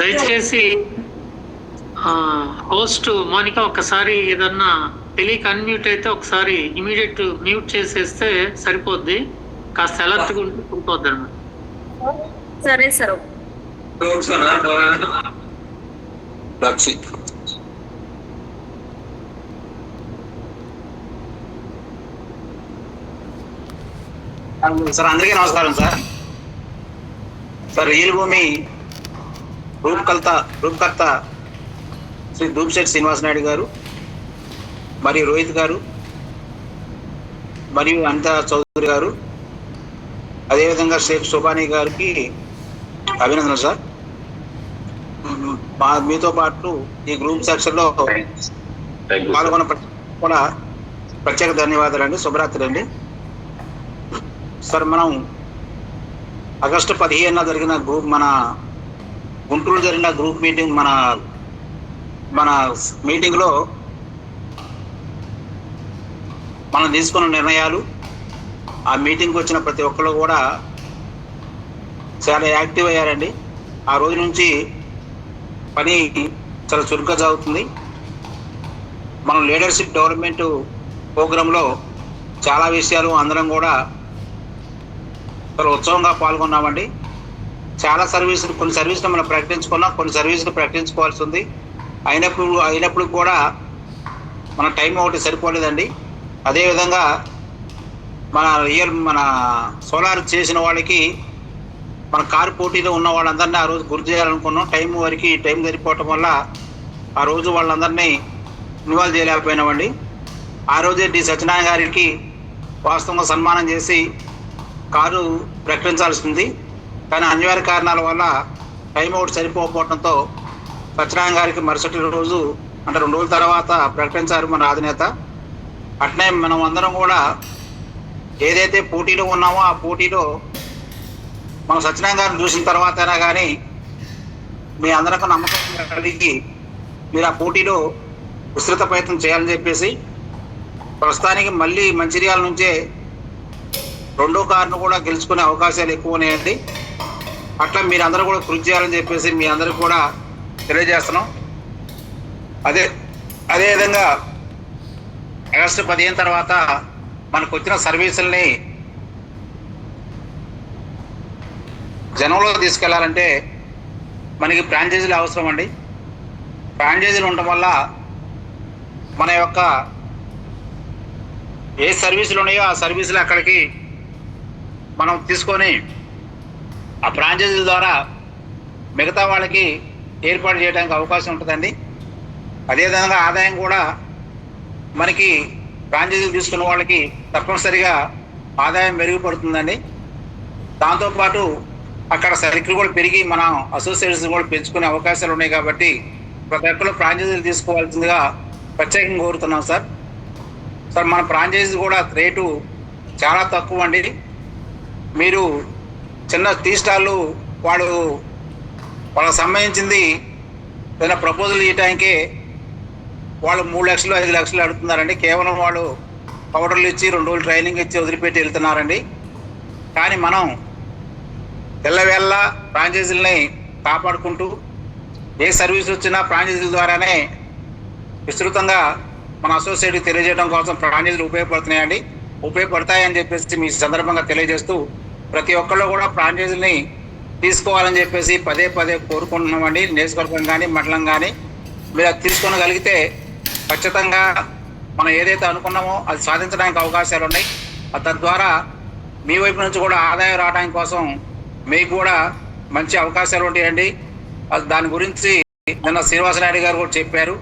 దయచేసి host Monica ఒకసారి ఏదన్నా తెలియక అన్మ్యూట్ అయితే ఒకసారి ఇమీడియట్ మ్యూట్ చేసేస్తే సరిపోద్ది. కాస్త అలర్ట్గా ఉంటే సరిపోద్ది అన్నమాట. సరే సార్. సార్ అందరికీ నమస్కారం సార్. సార్ రియల్ భూమి రూపకర్త శ్రీ దూప్శెట్టి శ్రీనివాస నాయుడు గారు మరియు రోహిత్ గారు మరియు అనితా చౌదరి గారు, అదేవిధంగా షేక్ శోభాని గారికి అభినందనలు సార్. మీతో పాటు ఈ గ్రూప్ సెక్షన్లో పాల్గొన్న కూడా ప్రత్యేక ధన్యవాదాలు అండి. శుభరాత్రి అండి. సార్ మనం ఆగస్టు 15న జరిగిన మన గుంటూరు జరిగిన గ్రూప్ మీటింగ్ మన మీటింగ్లో మనం తీసుకున్న నిర్ణయాలు, ఆ మీటింగ్కి వచ్చిన ప్రతి ఒక్కరు కూడా చాలా యాక్టివ్ అయ్యారండి. ఆ రోజు నుంచి పని చాలా చురుగ్గా జరుగుతుంది. మనం లీడర్షిప్ డెవలప్మెంట్ ప్రోగ్రాంలో చాలా విషయాలు అందరం కూడా చాలా ఉత్సవంగా పాల్గొన్నామండి. చాలా సర్వీసులు, కొన్ని సర్వీసులు మనం ప్రకటించుకున్నాం, కొన్ని సర్వీసులు ప్రకటించుకోవాల్సి ఉంది. అయినప్పుడు కూడా మన టైం ఒకటి సరిపోలేదండి. అదేవిధంగా మన సోలార్ చేసిన వాళ్ళకి, మన కారు పోటీలో ఉన్న వాళ్ళందరినీ ఆ రోజు గుర్తు చేయాలనుకున్నాం. టైం సరిపోవటం వల్ల ఆ రోజు వాళ్ళందరినీ ఇన్వాల్వ్ చేయలేకపోయినామండి. ఆ రోజే డి సత్యనారాయణ గారికి వాస్తవంగా సన్మానం చేసి కారు ప్రకటించాల్సి ఉంది. కానీ అనివార్య కారణాల వల్ల టైం అవుట్ సరిపోకపోవడంతో సత్యనారాయణ గారికి మరుసటి రోజు అంటే 2 రోజుల తర్వాత ప్రకటించారు మన అధినేత. అట్నే మనం అందరం కూడా ఏదైతే పోటీలో ఉన్నామో ఆ పోటీలో మనం సత్యనారాయణ గారిని చూసిన తర్వాత అయినా కానీ మీ అందరికీ నమ్మకం కలిగి మీరు ఆ పోటీలో విస్తృత ప్రయత్నం చేయాలని చెప్పేసి, ప్రస్తుతానికి మళ్ళీ మంచిర్యాల నుంచే 2వ కారును కూడా గెలుచుకునే అవకాశాలు ఎక్కువ ఉన్నాయండి. అట్లా మీరందరూ కూడా కృషి చేయాలని చెప్పేసి మీ అందరికి కూడా తెలియజేస్తున్నాం. అదేవిధంగా ఆగస్టు 15 తర్వాత మనకు వచ్చిన సర్వీసుల్ని జనంలో తీసుకెళ్లాలంటే మనకి ఫ్రాంచైజీలు అవసరం అండి. ఫ్రాంచైజీలు ఉండటం వల్ల మన యొక్క ఏ సర్వీసులు ఉన్నాయో ఆ సర్వీసులు అక్కడికి మనం తీసుకొని ఆ ఫ్రాంచైజీల ద్వారా మిగతా వాళ్ళకి ఏర్పాటు చేయడానికి అవకాశం ఉంటుందండి. అదేవిధంగా ఆదాయం కూడా మనకి ఫ్రాంచైజీలు తీసుకున్న వాళ్ళకి తప్పనిసరిగా ఆదాయం మెరుగుపడుతుందండి. దాంతోపాటు అక్కడ సర్కిల్ కూడా పెరిగి మనం అసోసియేట్స్ కూడా పెంచుకునే అవకాశాలు ఉన్నాయి. కాబట్టి ప్రతి ఒక్కరు ఫ్రాంచైజీలు తీసుకోవాల్సిందిగా ప్రత్యేకంగా కోరుతున్నాం సార్. మన ఫ్రాంచైజీ కూడా రేటు చాలా తక్కువ అండి. మీరు చిన్న టీ స్టాళ్ళు వాళ్ళకి సంబంధించింది ఏదైనా ప్రపోజల్ ఇవ్వటానికే వాళ్ళు 3 లక్షలు 5 లక్షలు అడుగుతున్నారండి. కేవలం వాళ్ళు పౌడర్లు ఇచ్చి 2 రోజులు ట్రైనింగ్ ఇచ్చి వదిలిపెట్టి వెళ్తున్నారండి. కానీ మనం తెల్లవేళ్ళ ఫ్రాంచైజీలని కాపాడుకుంటూ ఏ సర్వీస్ వచ్చినా ఫ్రాంచైజీల ద్వారానే విస్తృతంగా మన అసోసియేట్కి తెలియజేయడం కోసం ఫ్రాంచైజీలు ఉపయోగపడతాయని చెప్పేసి మీ సందర్భంగా తెలియజేస్తూ ప్రతి ఒక్కళ్ళు కూడా ఫ్రాంచైజీని తీసుకోవాలని చెప్పేసి పదే కోరుకుంటున్నామండి. నియోజకవర్గం కానీ మండలం కానీ మీరు అది తీసుకోగలిగితే ఖచ్చితంగా మనం ఏదైతే అనుకున్నామో అది సాధించడానికి అవకాశాలు ఉన్నాయి. తద్వారా మీ వైపు నుంచి కూడా ఆదాయం రావడానికి కోసం మీకు కూడా మంచి అవకాశాలు ఉంటాయండి. దాని గురించి నిన్న శ్రీనివాసనాయుడు గారు కూడా చెప్పారు.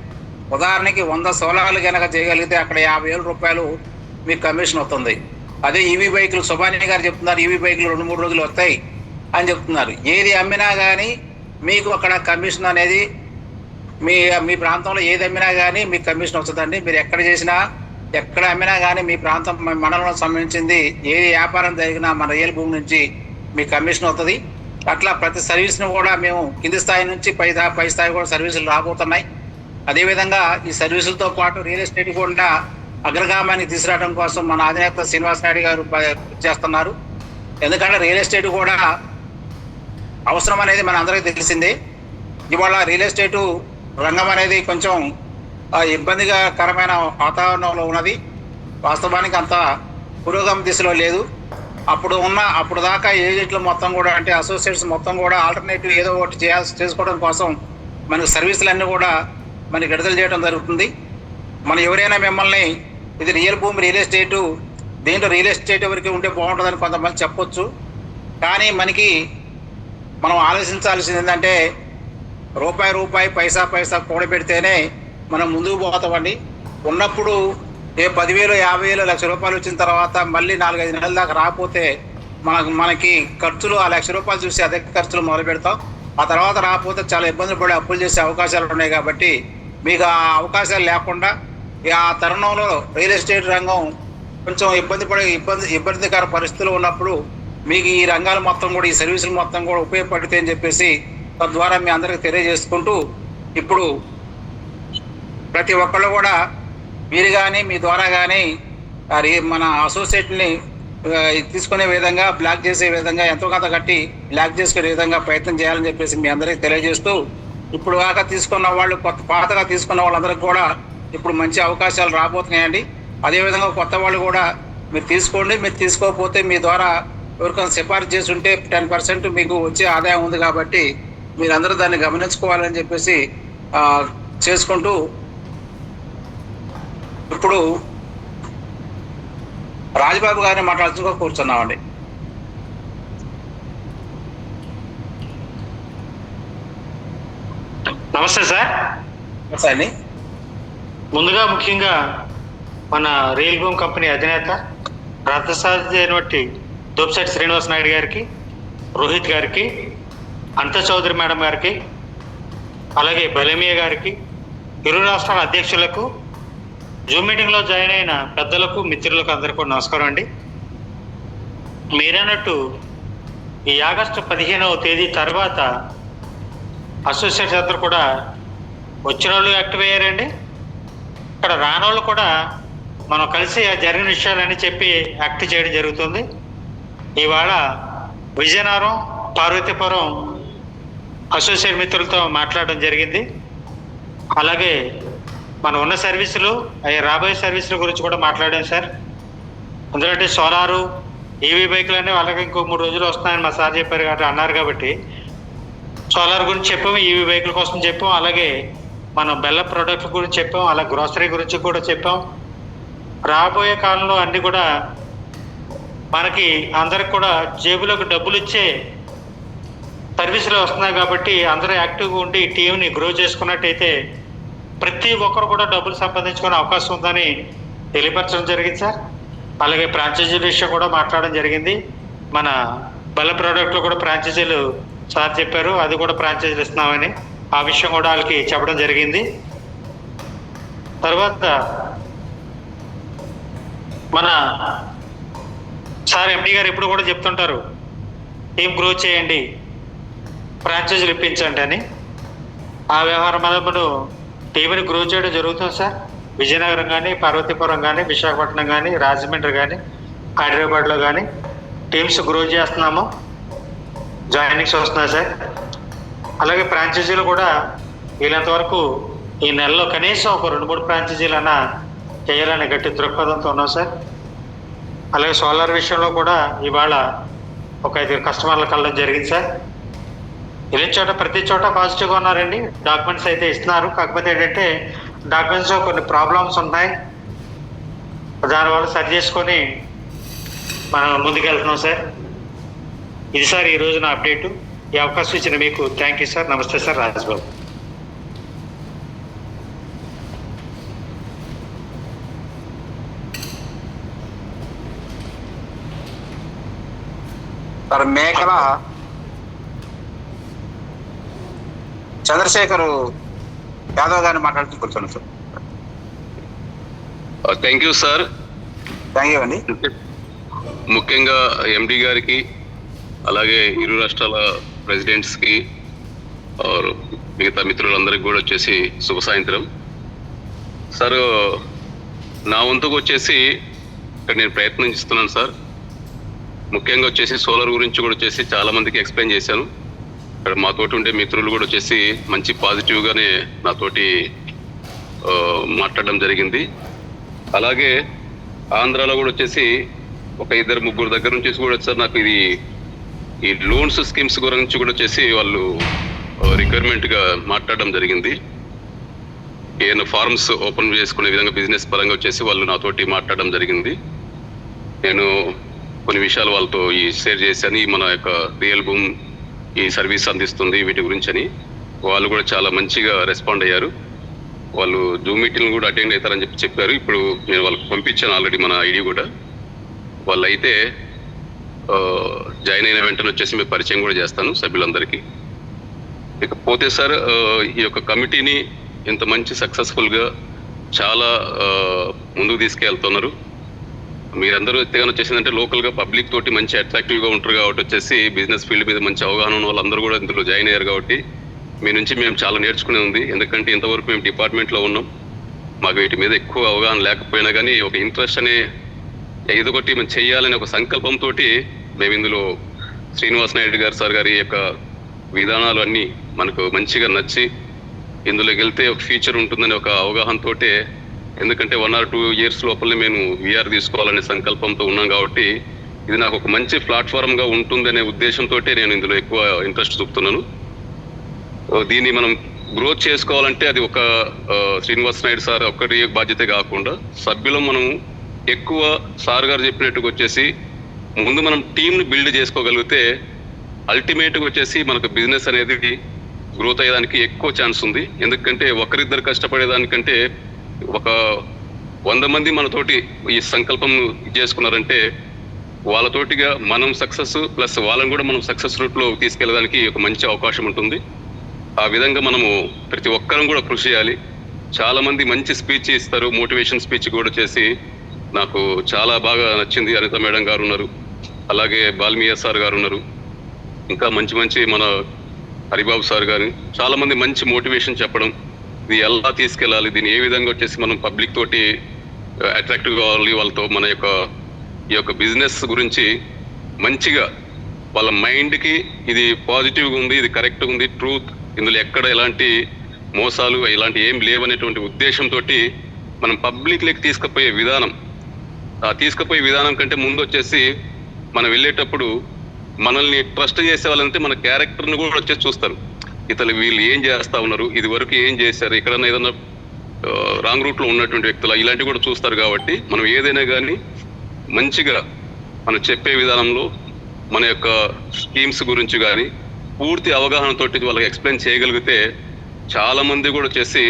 ఉదాహరణకి 100 సోలార్లు కనుక చేయగలిగితే అక్కడ 50,000 రూపాయలు మీకు కమిషన్ వస్తుంది. అదే ఈవీ బైకులు శుభాని గారు చెప్తున్నారు, ఈవీ బైకులు 2-3 రోజులు వస్తాయి అని చెప్తున్నారు. ఏది అమ్మినా కానీ మీకు అక్కడ కమిషన్ అనేది మీ ప్రాంతంలో ఏది అమ్మినా కానీ మీకు కమిషన్ వస్తుందండి. మీరు ఎక్కడ అమ్మినా కానీ మీ ప్రాంతం మండలంలో సంబంధించింది ఏది వ్యాపారం జరిగినా మన రియల్ భూమి నుంచి మీకు కమిషన్ వస్తుంది. అట్లా ప్రతి సర్వీస్ను కూడా మేము కింది స్థాయి నుంచి పై స్థాయి కూడా సర్వీసులు రాబోతున్నాయి. అదేవిధంగా ఈ సర్వీసులతో పాటు రియల్ ఎస్టేట్ కూడా అగ్రగామాన్ని తీసుకురావడం కోసం మన అధినేత శ్రీనివాస నాయుడు గారు చేస్తున్నారు. ఎందుకంటే రియల్ ఎస్టేట్ కూడా అవసరం అనేది మన అందరికీ తెలిసిందే. ఇవాళ రియల్ ఎస్టేటు రంగం అనేది కొంచెం ఇబ్బందికరమైన వాతావరణంలో ఉన్నది. వాస్తవానికి అంత పురోగమి దిశలో లేదు. అప్పుడు దాకా ఏజెంట్లు మొత్తం కూడా అంటే అసోసియేట్స్ మొత్తం కూడా ఆల్టర్నేటివ్ ఏదో ఒకటి చేసుకోవడం కోసం మనకు సర్వీసులన్నీ కూడా మనకి విడుదల చేయడం జరుగుతుంది. మనం ఎవరైనా మిమ్మల్ని ఇది రియల్ భూమి రియల్ ఎస్టేటు, దీంట్లో రియల్ ఎస్టేట్ ఎవరికి ఉంటే బాగుంటుందని కొంతమంది చెప్పొచ్చు. కానీ మనం ఆలోచించాల్సింది ఏంటంటే రూపాయి పైసా కూడబెడితేనే మనం ముందుకు పోతామండి. ఉన్నప్పుడు 10,000 50,000 లక్ష రూపాయలు వచ్చిన తర్వాత మళ్ళీ 4-5 నెలల దాకా రాకపోతే మనకి ఖర్చులు ఆ ₹1,00,000 చూసి అదే ఖర్చులు మొదలు పెడతాం. ఆ తర్వాత రాకపోతే చాలా ఇబ్బందులు పడి అప్పులు చేసే అవకాశాలు ఉన్నాయి. కాబట్టి మీకు ఆ అవకాశాలు లేకుండా ఆ తరుణంలో రియల్ ఎస్టేట్ రంగం కొంచెం ఇబ్బందికర పరిస్థితులు ఉన్నప్పుడు మీకు ఈ రంగాలు మొత్తం కూడా ఈ సర్వీసులు మొత్తం కూడా ఉపయోగపడితే అని చెప్పేసి తద్వారా మీ అందరికీ తెలియజేసుకుంటూ, ఇప్పుడు ప్రతి ఒక్కళ్ళు కూడా మీరు కానీ మీ ద్వారా కానీ మన అసోసియేట్ని తీసుకునే విధంగా బ్లాక్ చేసే విధంగా ఎంతో కొంత కట్టి బ్లాక్ చేసుకునే విధంగా ప్రయత్నం చేయాలని చెప్పేసి మీ అందరికీ తెలియజేస్తూ, ఇప్పుడు దాకా తీసుకున్న వాళ్ళు పాతగా తీసుకున్న వాళ్ళందరికీ కూడా ఇప్పుడు మంచి అవకాశాలు రాబోతున్నాయండి. అదేవిధంగా కొత్త వాళ్ళు కూడా మీరు తీసుకోండి. మీరు తీసుకోకపోతే మీ ద్వారా ఎవరికైనా సిఫార్సు చేసి ఉంటే 10% మీకు వచ్చే ఆదాయం ఉంది. కాబట్టి మీరందరూ దాన్ని గమనించుకోవాలని చెప్పేసి చేసుకుంటూ, ఇప్పుడు రాజబాబు గారిని మాట్లాడుతూ కూర్చున్నామండి. నమస్తే సార్. అండి, ముందుగా ముఖ్యంగా మన రియల్ భూమి కంపెనీ అధినేత రథసారథి అయినటువంటి దోపిశెట్టి శ్రీనివాస్ నాయుడు గారికి, రోహిత్ గారికి, అంత చౌదరి మేడం గారికి, అలాగే బలమియా గారికి, ఇరు రాష్ట్రాల అధ్యక్షులకు, జూమ్ మీటింగ్లో జాయిన్ అయిన పెద్దలకు, మిత్రులకు అందరికీ కూడా నమస్కారం అండి. మీరన్నట్టు ఈ ఆగస్టు 15వ తేదీ తర్వాత అసోసియేట్స్ అందరూ కూడా వచ్చిన వాళ్ళు యాక్టివ్ అయ్యారండి. ఇక్కడ రానోళ్ళు కూడా మనం కలిసి జరిగిన విషయాలని చెప్పి యాక్ట్ చేయడం జరుగుతుంది. ఇవాళ విజయనగరం, పార్వతీపురం అసోసియేట్ మిత్రులతో మాట్లాడడం జరిగింది. అలాగే మనం ఉన్న సర్వీసులు, రాబోయే సర్వీసుల గురించి కూడా మాట్లాడాం సార్. ఎందుకంటే సోలారు, ఈవీ బైకులు అన్నీ వాళ్ళకి ఇంకో 3 రోజులు వస్తున్నాయని మా సార్ చెప్పారు కాబట్టి అన్నారు. కాబట్టి సోలార్ గురించి చెప్పాము, ఈవీ బైకుల కోసం చెప్పాం, అలాగే మనం బెల్లం ప్రోడక్ట్ల గురించి చెప్పాం, అలాగే గ్రోసరీ గురించి కూడా చెప్పాం. రాబోయే కాలంలో అన్నీ కూడా మనకి అందరికి కూడా జేబులోకి డబ్బులు ఇచ్చే సర్వీసులు వస్తున్నాయి. కాబట్టి అందరూ యాక్టివ్గా ఉండి టీంని గ్రో చేసుకున్నట్టయితే ప్రతి ఒక్కరు కూడా డబ్బులు సంపాదించుకునే అవకాశం ఉందని తెలియపరచడం జరిగింది సార్. అలాగే ఫ్రాంచైజీల విషయం కూడా మాట్లాడడం జరిగింది. మన బెల్లం ప్రోడక్ట్లో కూడా ఫ్రాంచైజీలు సార్ చెప్పారు, అది కూడా ఫ్రాంచైజీలు ఇస్తున్నామని ఆ విషయం కూడా వాళ్ళకి చెప్పడం జరిగింది. తర్వాత మన సార్ ఎండి గారు ఎప్పుడు కూడా చెప్తుంటారు, టీం గ్రో చేయండి, ఫ్రాంచైజీలు ఇప్పించండి అని. ఆ వ్యవహారం మీద మనం టీంని గ్రో చేయడం జరుగుతుంది సార్. విజయనగరం కానీ, పార్వతీపురం కానీ, విశాఖపట్నం కానీ, రాజమండ్రి కానీ, హైదరాబాద్లో కానీ టీమ్స్ గ్రో చేస్తున్నాము. జాయినింగ్స్ వస్తున్నాయి సార్. అలాగే ఫ్రాంచైజీలు కూడా వీళ్ళంత వరకు ఈ నెలలో కనీసం ఒక 2-3 ఫ్రాంచైజీలు అన్నా చేయాలని గట్టి దృక్పథంతో ఉన్నాం సార్. అలాగే సోలార్ విషయంలో కూడా ఇవాళ ఒక 5 కస్టమర్లు కలడం జరిగింది సార్. వెళ్ళిన చోట ప్రతి చోట పాజిటివ్గా ఉన్నారండి. డాక్యుమెంట్స్ అయితే ఇస్తున్నారు. కాకపోతే ఏంటంటే డాక్యుమెంట్స్లో కొన్ని ప్రాబ్లమ్స్ ఉన్నాయి, దానివల్ల సరి చేసుకొని మనం ముందుకెళ్తున్నాం సార్. ఇది సార్ ఈరోజు నా అప్డేటు. ఈ అవకాశం ఇచ్చిన మీకు థ్యాంక్ యూ సార్. నమస్తే సార్. రాజబాబు. సార్ మేకల చంద్రశేఖర్ యాదవ్ గారిని మాట్లాడుతూ కూర్చోండి sir. Thank you sir. Thank you అండి. ముఖ్యంగా ఎండి గారికి, అలాగే ఇరు రాష్ట్రాల ప్రెసిడెంట్స్కి, మిగతా మిత్రులందరికీ కూడా వచ్చేసి శుభ సాయంత్రం. సార్ నా వంతుకు వచ్చేసి ఇక్కడ నేను ప్రయత్నిస్తున్నాను సార్. ముఖ్యంగా వచ్చేసి సోలార్ గురించి కూడా వచ్చేసి చాలా మందికి ఎక్స్ప్లెయిన్ చేశాను. ఇక్కడ మాతోటి ఉండే మిత్రులు కూడా వచ్చేసి మంచి పాజిటివ్గానే నాతోటి మాట్లాడడం జరిగింది. అలాగే ఆంధ్రాలో కూడా వచ్చేసి ఒక 2-3 దగ్గర నుంచి కూడా సార్ నాకు ఇది ఈ లోన్స్ స్కీమ్స్ గురించి కూడా వచ్చేసి వాళ్ళు రిక్వైర్మెంట్గా మాట్లాడడం జరిగింది. ఏమైనా ఫార్మ్స్ ఓపెన్ చేసుకునే విధంగా బిజినెస్ పరంగా వచ్చేసి వాళ్ళు నాతోటి మాట్లాడడం జరిగింది. నేను కొన్ని విషయాలు వాళ్ళతో ఈ షేర్ చేశాను. మన యొక్క రియల్ భూమ్ ఈ సర్వీస్ అందిస్తుంది వీటి గురించి అని. వాళ్ళు కూడా చాలా మంచిగా రెస్పాండ్ అయ్యారు. వాళ్ళు జూమ్ మీటింగ్ కూడా అటెండ్ అవుతారని చెప్పారు. ఇప్పుడు నేను వాళ్ళకి పంపించాను ఆల్రెడీ మన ఐడి కూడా. వాళ్ళు అయితే జాయిన్ అయిన వెంటనే వచ్చేసి మేము పరిచయం కూడా చేస్తాను సభ్యులందరికీ. ఇకపోతే సార్ ఈ యొక్క కమిటీని ఇంత మంచి సక్సెస్ఫుల్గా చాలా ముందుకు తీసుకెళ్తున్నారు. మీరందరూ ఎత్తగానే వచ్చేసిందంటే లోకల్గా పబ్లిక్ తోటి మంచి అట్రాక్టివ్గా ఉంటారు కాబట్టి వచ్చేసి బిజినెస్ ఫీల్డ్ మీద మంచి అవగాహన ఉన్న వాళ్ళందరూ కూడా ఇందులో జాయిన్ అయ్యారు కాబట్టి మీ నుంచి మేము చాలా నేర్చుకునే ఉంది. ఎందుకంటే ఇంతవరకు మేము డిపార్ట్మెంట్లో ఉన్నాం, మాకు వీటి మీద ఎక్కువ అవగాహన లేకపోయినా కానీ ఒక ఇంట్రెస్ట్ అనే ఏదో ఒకటి మేము చెయ్యాలనే ఒక సంకల్పంతో మేము ఇందులో శ్రీనివాస్ నాయుడు గారు సార్ గారి యొక్క విధానాలు అన్నీ మనకు మంచిగా నచ్చి ఇందులోకి వెళ్తే ఒక ఫ్యూచర్ ఉంటుందనే ఒక అవగాహనతో, ఎందుకంటే 1 or 2 years లోపలనే మేము విఆర్ తీసుకోవాలనే సంకల్పంతో ఉన్నాం కాబట్టి ఇది నాకు ఒక మంచి ప్లాట్ఫామ్గా ఉంటుందనే ఉద్దేశంతో నేను ఇందులో ఎక్కువ ఇంట్రెస్ట్ చూపుతున్నాను. దీన్ని మనం గ్రోత్ చేసుకోవాలంటే అది ఒక శ్రీనివాస్ నాయుడు సార్ ఒక్కటి బాధ్యత కాకుండా సభ్యులం మనం ఎక్కువ సార్ గారు చెప్పినట్టుగా వచ్చేసి ముందు మనం టీంని బిల్డ్ చేసుకోగలిగితే అల్టిమేట్గా వచ్చేసి మనకు బిజినెస్ అనేది గ్రోత్ అయ్యేదానికి ఎక్కువ ఛాన్స్ ఉంది. ఎందుకంటే ఒకరిద్దరు కష్టపడేదానికంటే ఒక 100 మంది మనతోటి ఈ సంకల్పం చేసుకున్నారంటే వాళ్ళతోటిగా మనం సక్సెస్ ప్లస్ వాళ్ళని కూడా మనం సక్సెస్ రూట్లో తీసుకెళ్ళడానికి ఒక మంచి అవకాశం ఉంటుంది. ఆ విధంగా మనము ప్రతి ఒక్కరం కూడా కృషి చేయాలి. చాలా మంది మంచి స్పీచ్ ఇస్తారు, మోటివేషన్ స్పీచ్ కూడా చేసి నాకు చాలా బాగా నచ్చింది. అనిత మేడం గారు ఉన్నారు, అలాగే బాల్మియా సార్ గారు ఉన్నారు, ఇంకా మంచి మన హరిబాబు సార్ గారు, చాలా మంది మంచి మోటివేషన్ చెప్పడం, ఇది ఎలా తీసుకెళ్ళాలి, దీన్ని ఏ విధంగా వచ్చేసి మనం పబ్లిక్ తోటి అట్రాక్టివ్ కావాలి, వాళ్ళతో మన యొక్క ఈ యొక్క బిజినెస్ గురించి మంచిగా వాళ్ళ మైండ్కి ఇది పాజిటివ్గా ఉంది, ఇది కరెక్ట్గా ఉంది, ట్రూత్, ఇందులో ఎక్కడ ఎలాంటి మోసాలు ఇలాంటి ఏం లేవనేటువంటి ఉద్దేశంతో మనం పబ్లిక్లోకి తీసుకుపోయే విధానం, ఆ తీసుకుపోయే విధానం కంటే ముందు వచ్చేసి మనం వెళ్ళేటప్పుడు మనల్ని ట్రస్ట్ చేసే వాళ్ళంటే మన క్యారెక్టర్ని కూడా వచ్చేసి చూస్తారు. ఇతను వీళ్ళు ఏం చేస్తా ఉన్నారు, ఇది వరకు ఏం చేశారు, ఎక్కడన్నా ఏదన్నా రాంగ్ రూట్లో ఉన్నటువంటి వ్యక్తులు ఇలాంటివి కూడా చూస్తారు. కాబట్టి మనం ఏదైనా కానీ మంచిగా మనం చెప్పే విధానంలో మన యొక్క స్కీమ్స్ గురించి కానీ పూర్తి అవగాహనతోటి వాళ్ళకి ఎక్స్ప్లెయిన్ చేయగలిగితే చాలా మంది కూడా వచ్చేసి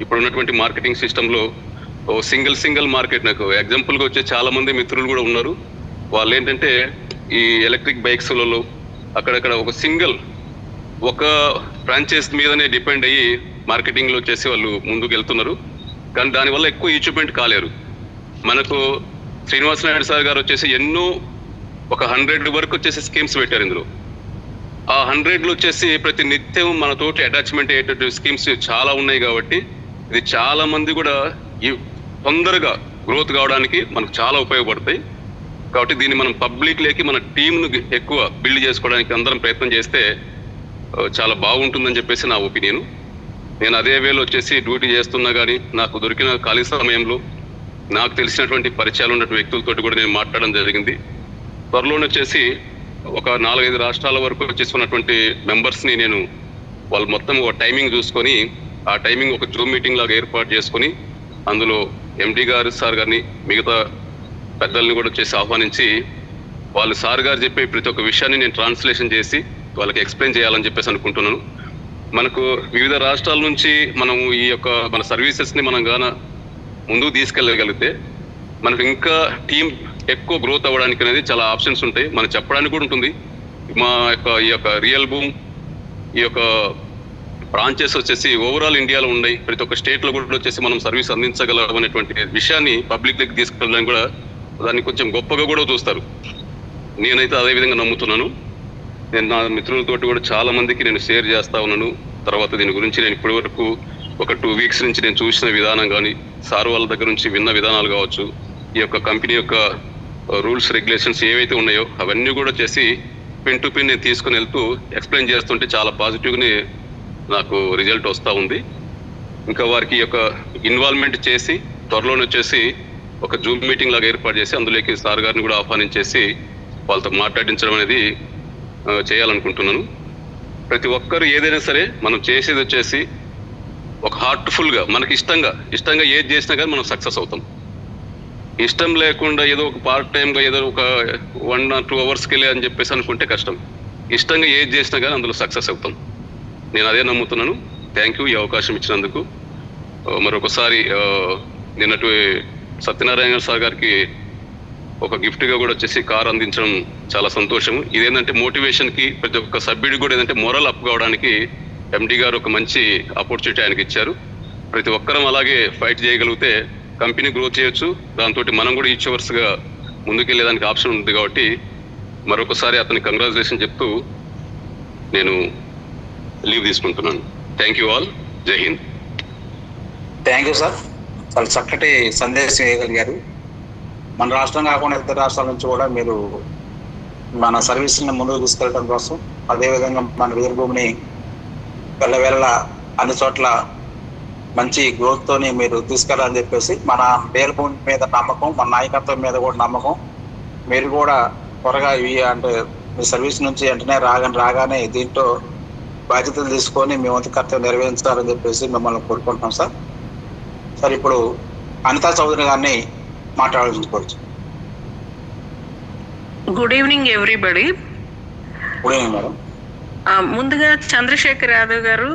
ఇప్పుడు ఉన్నటువంటి మార్కెటింగ్ సిస్టంలో సింగిల్ మార్కెట్, నాకు ఎగ్జాంపుల్గా వచ్చే చాలా మంది మిత్రులు కూడా ఉన్నారు. వాళ్ళు ఏంటంటే ఈ ఎలక్ట్రిక్ బైక్స్లలో అక్కడక్కడ ఒక ఫ్రాంచైజ్ మీదనే డిపెండ్ అయ్యి మార్కెటింగ్లో వచ్చేసి వాళ్ళు ముందుకు వెళ్తున్నారు. కానీ దానివల్ల ఎక్కువ అచీవ్మెంట్ కాలేరు. మనకు శ్రీనివాస్ నాయుడు సార్ గారు వచ్చేసి ఎన్నో ఒక 100 వరకు వచ్చేసి స్కీమ్స్ పెట్టారు. ఇందులో ఆ 100లో వచ్చేసి ప్రతి నిత్యం మనతోటి అటాచ్మెంట్ అయ్యేటటువంటి స్కీమ్స్ చాలా ఉన్నాయి. కాబట్టి ఇది చాలా మంది కూడా తొందరగా గ్రోత్ కావడానికి మనకు చాలా ఉపయోగపడతాయి. కాబట్టి దీన్ని మనం పబ్లిక్లోకి మన టీంను ఎక్కువ బిల్డ్ చేసుకోవడానికి అందరం ప్రయత్నం చేస్తే చాలా బాగుంటుందని చెప్పేసి నా ఒపీనియన్. నేను అదే వేలో వచ్చేసి డ్యూటీ చేస్తున్నా కానీ నాకు దొరికిన ఖాళీ సమయంలో నాకు తెలిసినటువంటి పరిచయాలు ఉన్నటువంటి వ్యక్తులతోటి కూడా నేను మాట్లాడడం జరిగింది. త్వరలోనే వచ్చేసి ఒక 4-5 రాష్ట్రాల వరకు వచ్చేసుకున్నటువంటి మెంబర్స్ని నేను వాళ్ళు మొత్తం ఒక టైమింగ్ చూసుకొని ఆ టైమింగ్ ఒక జూమ్ మీటింగ్ లాగా ఏర్పాటు చేసుకొని అందులో ఎండి గారు సార్ గారిని మిగతా పెద్దల్ని కూడా వచ్చేసి ఆహ్వానించి వాళ్ళు సార్ గారు చెప్పే ప్రతి ఒక్క విషయాన్ని నేను ట్రాన్స్లేషన్ చేసి వాళ్ళకి ఎక్స్ప్లెయిన్ చేయాలని చెప్పేసి అనుకుంటున్నాను. మనకు వివిధ రాష్ట్రాల నుంచి మనం ఈ యొక్క మన సర్వీసెస్ని మనం గాన ముందుకు తీసుకెళ్ళగలిగితే మనకు ఇంకా టీం ఎక్కువ గ్రోత్ అవ్వడానికి అనేది చాలా ఆప్షన్స్ ఉంటాయి. మనం చెప్పడానికి కూడా ఉంటుంది. మా యొక్క ఈ యొక్క రియల్ భూమ్ ఈ యొక్క బ్రాంచెస్ వచ్చేసి ఓవరాల్ ఇండియాలో ఉన్నాయి. ప్రతి ఒక్క స్టేట్లో కూడా వచ్చేసి మనం సర్వీస్ అందించగలం అనేటువంటి విషయాన్ని పబ్లిక్ దగ్గర తీసుకెళ్ళడానికి కూడా దాన్ని కొంచెం గొప్పగా కూడా చూస్తారు. నేనైతే అదే విధంగా నమ్ముతున్నాను. నేను నా మిత్రులతోటి కూడా చాలా మందికి నేను షేర్ చేస్తా ఉన్నాను. తర్వాత దీని గురించి నేను ఇప్పటి వరకు ఒక 2 weeks నుంచి నేను చూసిన విధానం కానీ సార్ వాళ్ళ దగ్గర నుంచి విన్న విధానాలు కావచ్చు, ఈ యొక్క కంపెనీ యొక్క రూల్స్ రెగ్యులేషన్స్ ఏవైతే ఉన్నాయో అవన్నీ కూడా చేసి పిన్ టు పిన్ నేను తీసుకుని వెళ్తూ ఎక్స్ప్లెయిన్ చేస్తుంటే చాలా పాజిటివ్గానే నాకు రిజల్ట్ వస్తూ ఉంది. ఇంకా వారికి యొక్క ఇన్వాల్వ్మెంట్ చేసి త్వరలోనే వచ్చేసి ఒక జూమ్ మీటింగ్ లాగా ఏర్పాటు చేసి అందులోకి సార్ గారిని కూడా ఆహ్వానించేసి వాళ్ళతో మాట్లాడించడం అనేది చేయాలనుకుంటున్నాను. ప్రతి ఒక్కరు ఏదైనా సరే మనం చేసేది వచ్చేసి ఒక హార్ట్ఫుల్గా మనకి ఇష్టంగా ఏది చేసినా కానీ మనం సక్సెస్ అవుతాం. ఇష్టం లేకుండా ఏదో ఒక పార్ట్ టైంగా ఏదో ఒక 1 or 2 hours వెళ్ళి అని చెప్పేసి అనుకుంటే కష్టం. ఇష్టంగా ఏది చేసినా కానీ అందులో సక్సెస్ అవుతాం. నేను అదే నమ్ముతున్నాను. థ్యాంక్ యూ ఈ అవకాశం ఇచ్చినందుకు. మరొకసారి నిన్నటి సత్యనారాయణ సార్ గారికి ఒక గిఫ్ట్గా కూడా వచ్చేసి కార్ అందించడం చాలా సంతోషం. ఇదేంటంటే మోటివేషన్కి ప్రతి ఒక్క సభ్యుడికి కూడా ఏదంటే మొరల్ అప్ కావడానికి ఎండి గారు ఒక మంచి ఆపర్చునిటీ ఆయనకి ఇచ్చారు. ప్రతి ఒక్కరం అలాగే ఫైట్ చేయగలిగితే కంపెనీ గ్రోత్ చేయొచ్చు. దాంతో మనం కూడా ఈచ్ అవర్స్గా ముందుకెళ్ళేదానికి ఆప్షన్ ఉంది. కాబట్టి మరొకసారి అతనికి కంగ్రాచులేషన్ చెప్తూ నేను లీవ్ తీసుకుంటున్నాను. Thank you all. జై హింద్. Thank you sir. చాలా చక్కటి సందేశం ఇవ్వగలిగారు. మన రాష్ట్రం కాకుండా ఇతర రాష్ట్రాల నుంచి కూడా మీరు మన సర్వీస్ని ముందుకు తీసుకెళ్ళడం కోసం, అదేవిధంగా మన వీరభూమిని వెళ్ళ అన్ని చోట్ల మంచి గ్రోత్తోని మీరు తీసుకెళ్ళాలని చెప్పేసి మన వీరభూమి మీద నమ్మకం, మన నాయకత్వం మీద కూడా నమ్మకం. మీరు కూడా త్వరగా అంటే మీ సర్వీస్ నుంచి వెంటనే రాగానే దీంట్లో బాధ్యతలు తీసుకొని మీ వంతు కర్తవ్యం నెరవేర్చాలని చెప్పేసి మిమ్మల్ని కోరుకుంటున్నాం సార్. సార్ ఇప్పుడు అనితా చౌదరి గారిని మాట్లాడాలనుకోవచ్చు. Good evening everybody. Good evening madam. ముందుగా చంద్రశేఖర్ యాదవ్ గారు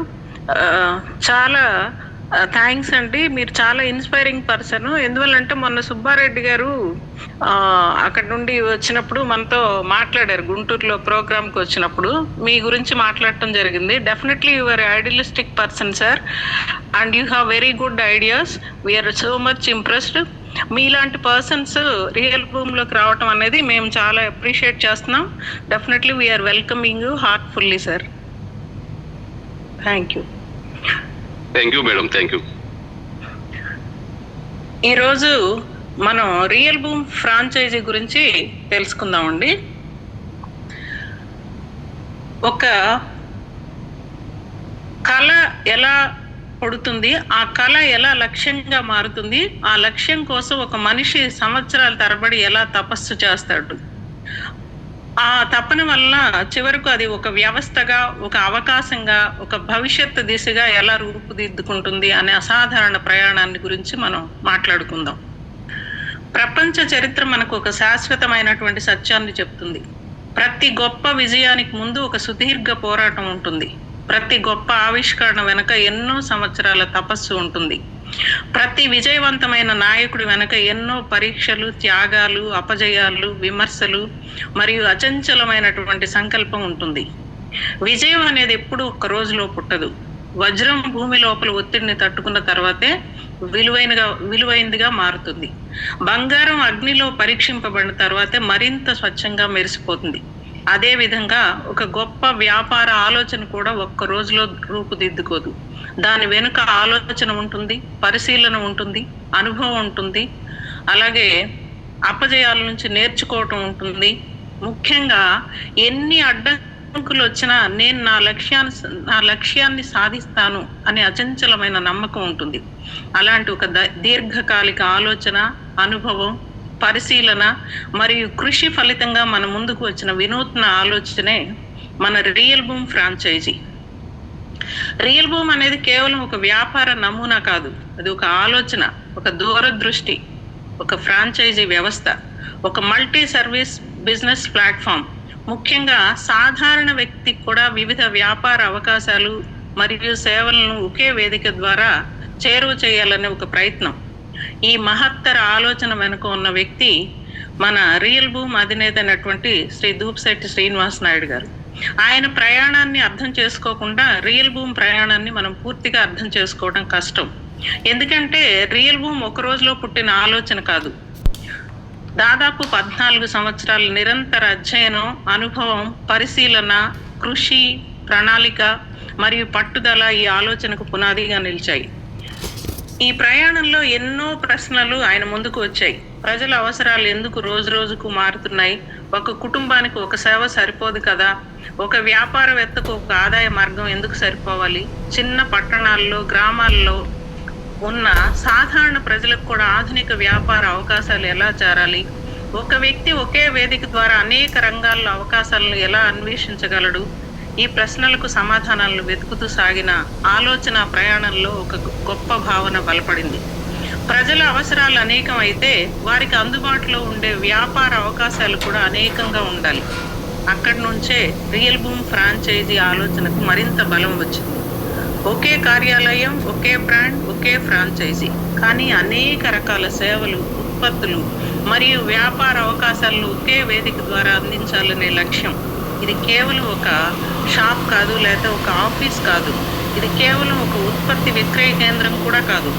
చాలా థ్యాంక్స్ అండి. మీరు చాలా ఇన్స్పైరింగ్ పర్సన్. ఎందువల్లంటే మొన్న సుబ్బారెడ్డి గారు అక్కడ నుండి వచ్చినప్పుడు మనతో మాట్లాడారు. గుంటూరులో ప్రోగ్రామ్కి వచ్చినప్పుడు మీ గురించి మాట్లాడటం జరిగింది. Definitely you are idealistic person sir, and you have very good ideas. We are so much impressed. మీలాంటి పర్సన్స్ రియల్ భూమిలోకి రావటం అనేది మేము చాలా అప్రిషియేట్ చేస్తున్నాం. Definitely we are welcoming you heartfully sir. Thank you. Thank you madam. Thank you. ఈరోజు మనం real boom franchise గురించి తెలుసుకుందామండి. ఒక కళ ఎలా పుడుతుంది, ఆ కళ ఎలా లక్ష్యంగా మారుతుంది, ఆ లక్ష్యం కోసం ఒక మనిషి సంవత్సరాల తరబడి ఎలా తపస్సు చేస్తాడు, ఆ తపన వల్ల చివరకు అది ఒక వ్యవస్థగా, ఒక అవకాశంగా, ఒక భవిష్యత్తు దిశగా ఎలా రూపుదిద్దుకుంటుంది అనే అసాధారణ ప్రయాణాన్ని గురించి మనం మాట్లాడుకుందాం. ప్రపంచ చరిత్ర మనకు ఒక శాశ్వతమైనటువంటి సత్యాన్ని చెప్తుంది. ప్రతి గొప్ప విజయానికి ముందు ఒక సుదీర్ఘ పోరాటం ఉంటుంది. ప్రతి గొప్ప ఆవిష్కరణ వెనుక ఎన్నో సంవత్సరాల తపస్సు ఉంటుంది. ప్రతి విజయవంతమైన నాయకుడి వెనుక ఎన్నో పరీక్షలు, త్యాగాలు, అపజయాలు, విమర్శలు మరియు అచంచలమైనటువంటి సంకల్పం ఉంటుంది. విజయం అనేది ఎప్పుడూ ఒక్క రోజులో పుట్టదు. వజ్రం భూమి లోపల ఒత్తిడిని తట్టుకున్న తర్వాతే విలువైనదిగా మారుతుంది. బంగారం అగ్నిలో పరీక్షింపబడిన తర్వాతే మరింత స్వచ్ఛంగా మెరిసిపోతుంది. అదే విధంగా ఒక గొప్ప వ్యాపార ఆలోచన కూడా ఒక్క రోజులో రూపుదిద్దుకోదు. దాని వెనుక ఆలోచన ఉంటుంది, పరిశీలన ఉంటుంది, అనుభవం ఉంటుంది, అలాగే అపజయాల నుంచి నేర్చుకోవటం ఉంటుంది. ముఖ్యంగా ఎన్ని అడ్డంకులు వచ్చినా నేను నా లక్ష్యాన్ని సాధిస్తాను అనే అచంచలమైన నమ్మకం ఉంటుంది. అలాంటి ఒక దీర్ఘకాలిక ఆలోచన, అనుభవం, పరిశీలన మరియు కృషి ఫలితంగా మన ముందుకు వచ్చిన వినూత్న ఆలోచనే మన real boom franchise. Real boom అనేది కేవలం ఒక వ్యాపార నమూనా కాదు, అది ఒక ఆలోచన, ఒక దూరదృష్టి, ఒక ఫ్రాంచైజీ వ్యవస్థ, ఒక మల్టీ సర్వీస్ బిజినెస్ ప్లాట్ఫామ్. ముఖ్యంగా సాధారణ వ్యక్తికి కూడా వివిధ వ్యాపార అవకాశాలు మరియు సేవలను ఒకే వేదిక ద్వారా చేరువ చేయాలనే ఒక ప్రయత్నం. ఈ మహత్తర ఆలోచన వెనుక ఉన్న వ్యక్తి మన రియల్ భూమ్ అధినేత అయినటువంటి శ్రీ దూప్శెట్టి శ్రీనివాస్ నాయుడు గారు. ఆయన ప్రయాణాన్ని అర్థం చేసుకోకుండా రియల్ భూమ్ ప్రయాణాన్ని మనం పూర్తిగా అర్థం చేసుకోవడం కష్టం. ఎందుకంటే రియల్ భూమ్ ఒక రోజులో పుట్టిన ఆలోచన కాదు. దాదాపు 14 సంవత్సరాల నిరంతర అధ్యయనం, అనుభవం, పరిశీలన, కృషి, ప్రణాళిక మరియు పట్టుదల ఈ ఆలోచనకు పునాదిగా నిలిచాయి. ఈ ప్రయాణంలో ఎన్నో ప్రశ్నలు ఆయన ముందుకు వచ్చాయి. ప్రజల అవసరాలు ఎందుకు రోజు రోజుకు మారుతున్నాయి? ఒక కుటుంబానికి ఒక సేవ సరిపోదు కదా? ఒక వ్యాపారవేత్తకు ఒక ఆదాయ మార్గం ఎందుకు సరిపోవాలి? చిన్న పట్టణాల్లో, గ్రామాల్లో ఉన్న సాధారణ ప్రజలకు కూడా ఆధునిక వ్యాపార అవకాశాలు ఎలా చేరాలి? ఒక వ్యక్తి ఒకే వేదిక ద్వారా అనేక రంగాల్లో అవకాశాలను ఎలా అన్వేషించగలడు? ఈ ప్రశ్నలకు సమాధానాలను వెతుకుతూ సాగిన ఆలోచన ప్రయాణంలో ఒక గొప్ప భావన బలపడింది. ప్రజల అవసరాలు అనేకం అయితే వారికి అందుబాటులో ఉండే వ్యాపార అవకాశాలు కూడా అనేకంగా ఉండాలి. అక్కడి నుంచే రియల్ బూమ్ ఫ్రాంచైజీ ఆలోచనకు మరింత బలం వచ్చింది. ఒకే కార్యాలయం, ఒకే బ్రాండ్, ఒకే ఫ్రాంచైజీ, కానీ అనేక రకాల సేవలు, ఉత్పత్తులు మరియు వ్యాపార అవకాశాలను ఒకే వేదిక ద్వారా అందించాలనే లక్ష్యం. ఇది కేవలం ఒక షాప్ కాదు, లేదా ఒక ఆఫీస్ కాదు. ఇది కేవలం ఒక ఉత్పత్తి విక్రయ కేంద్రం కూడా కాదు.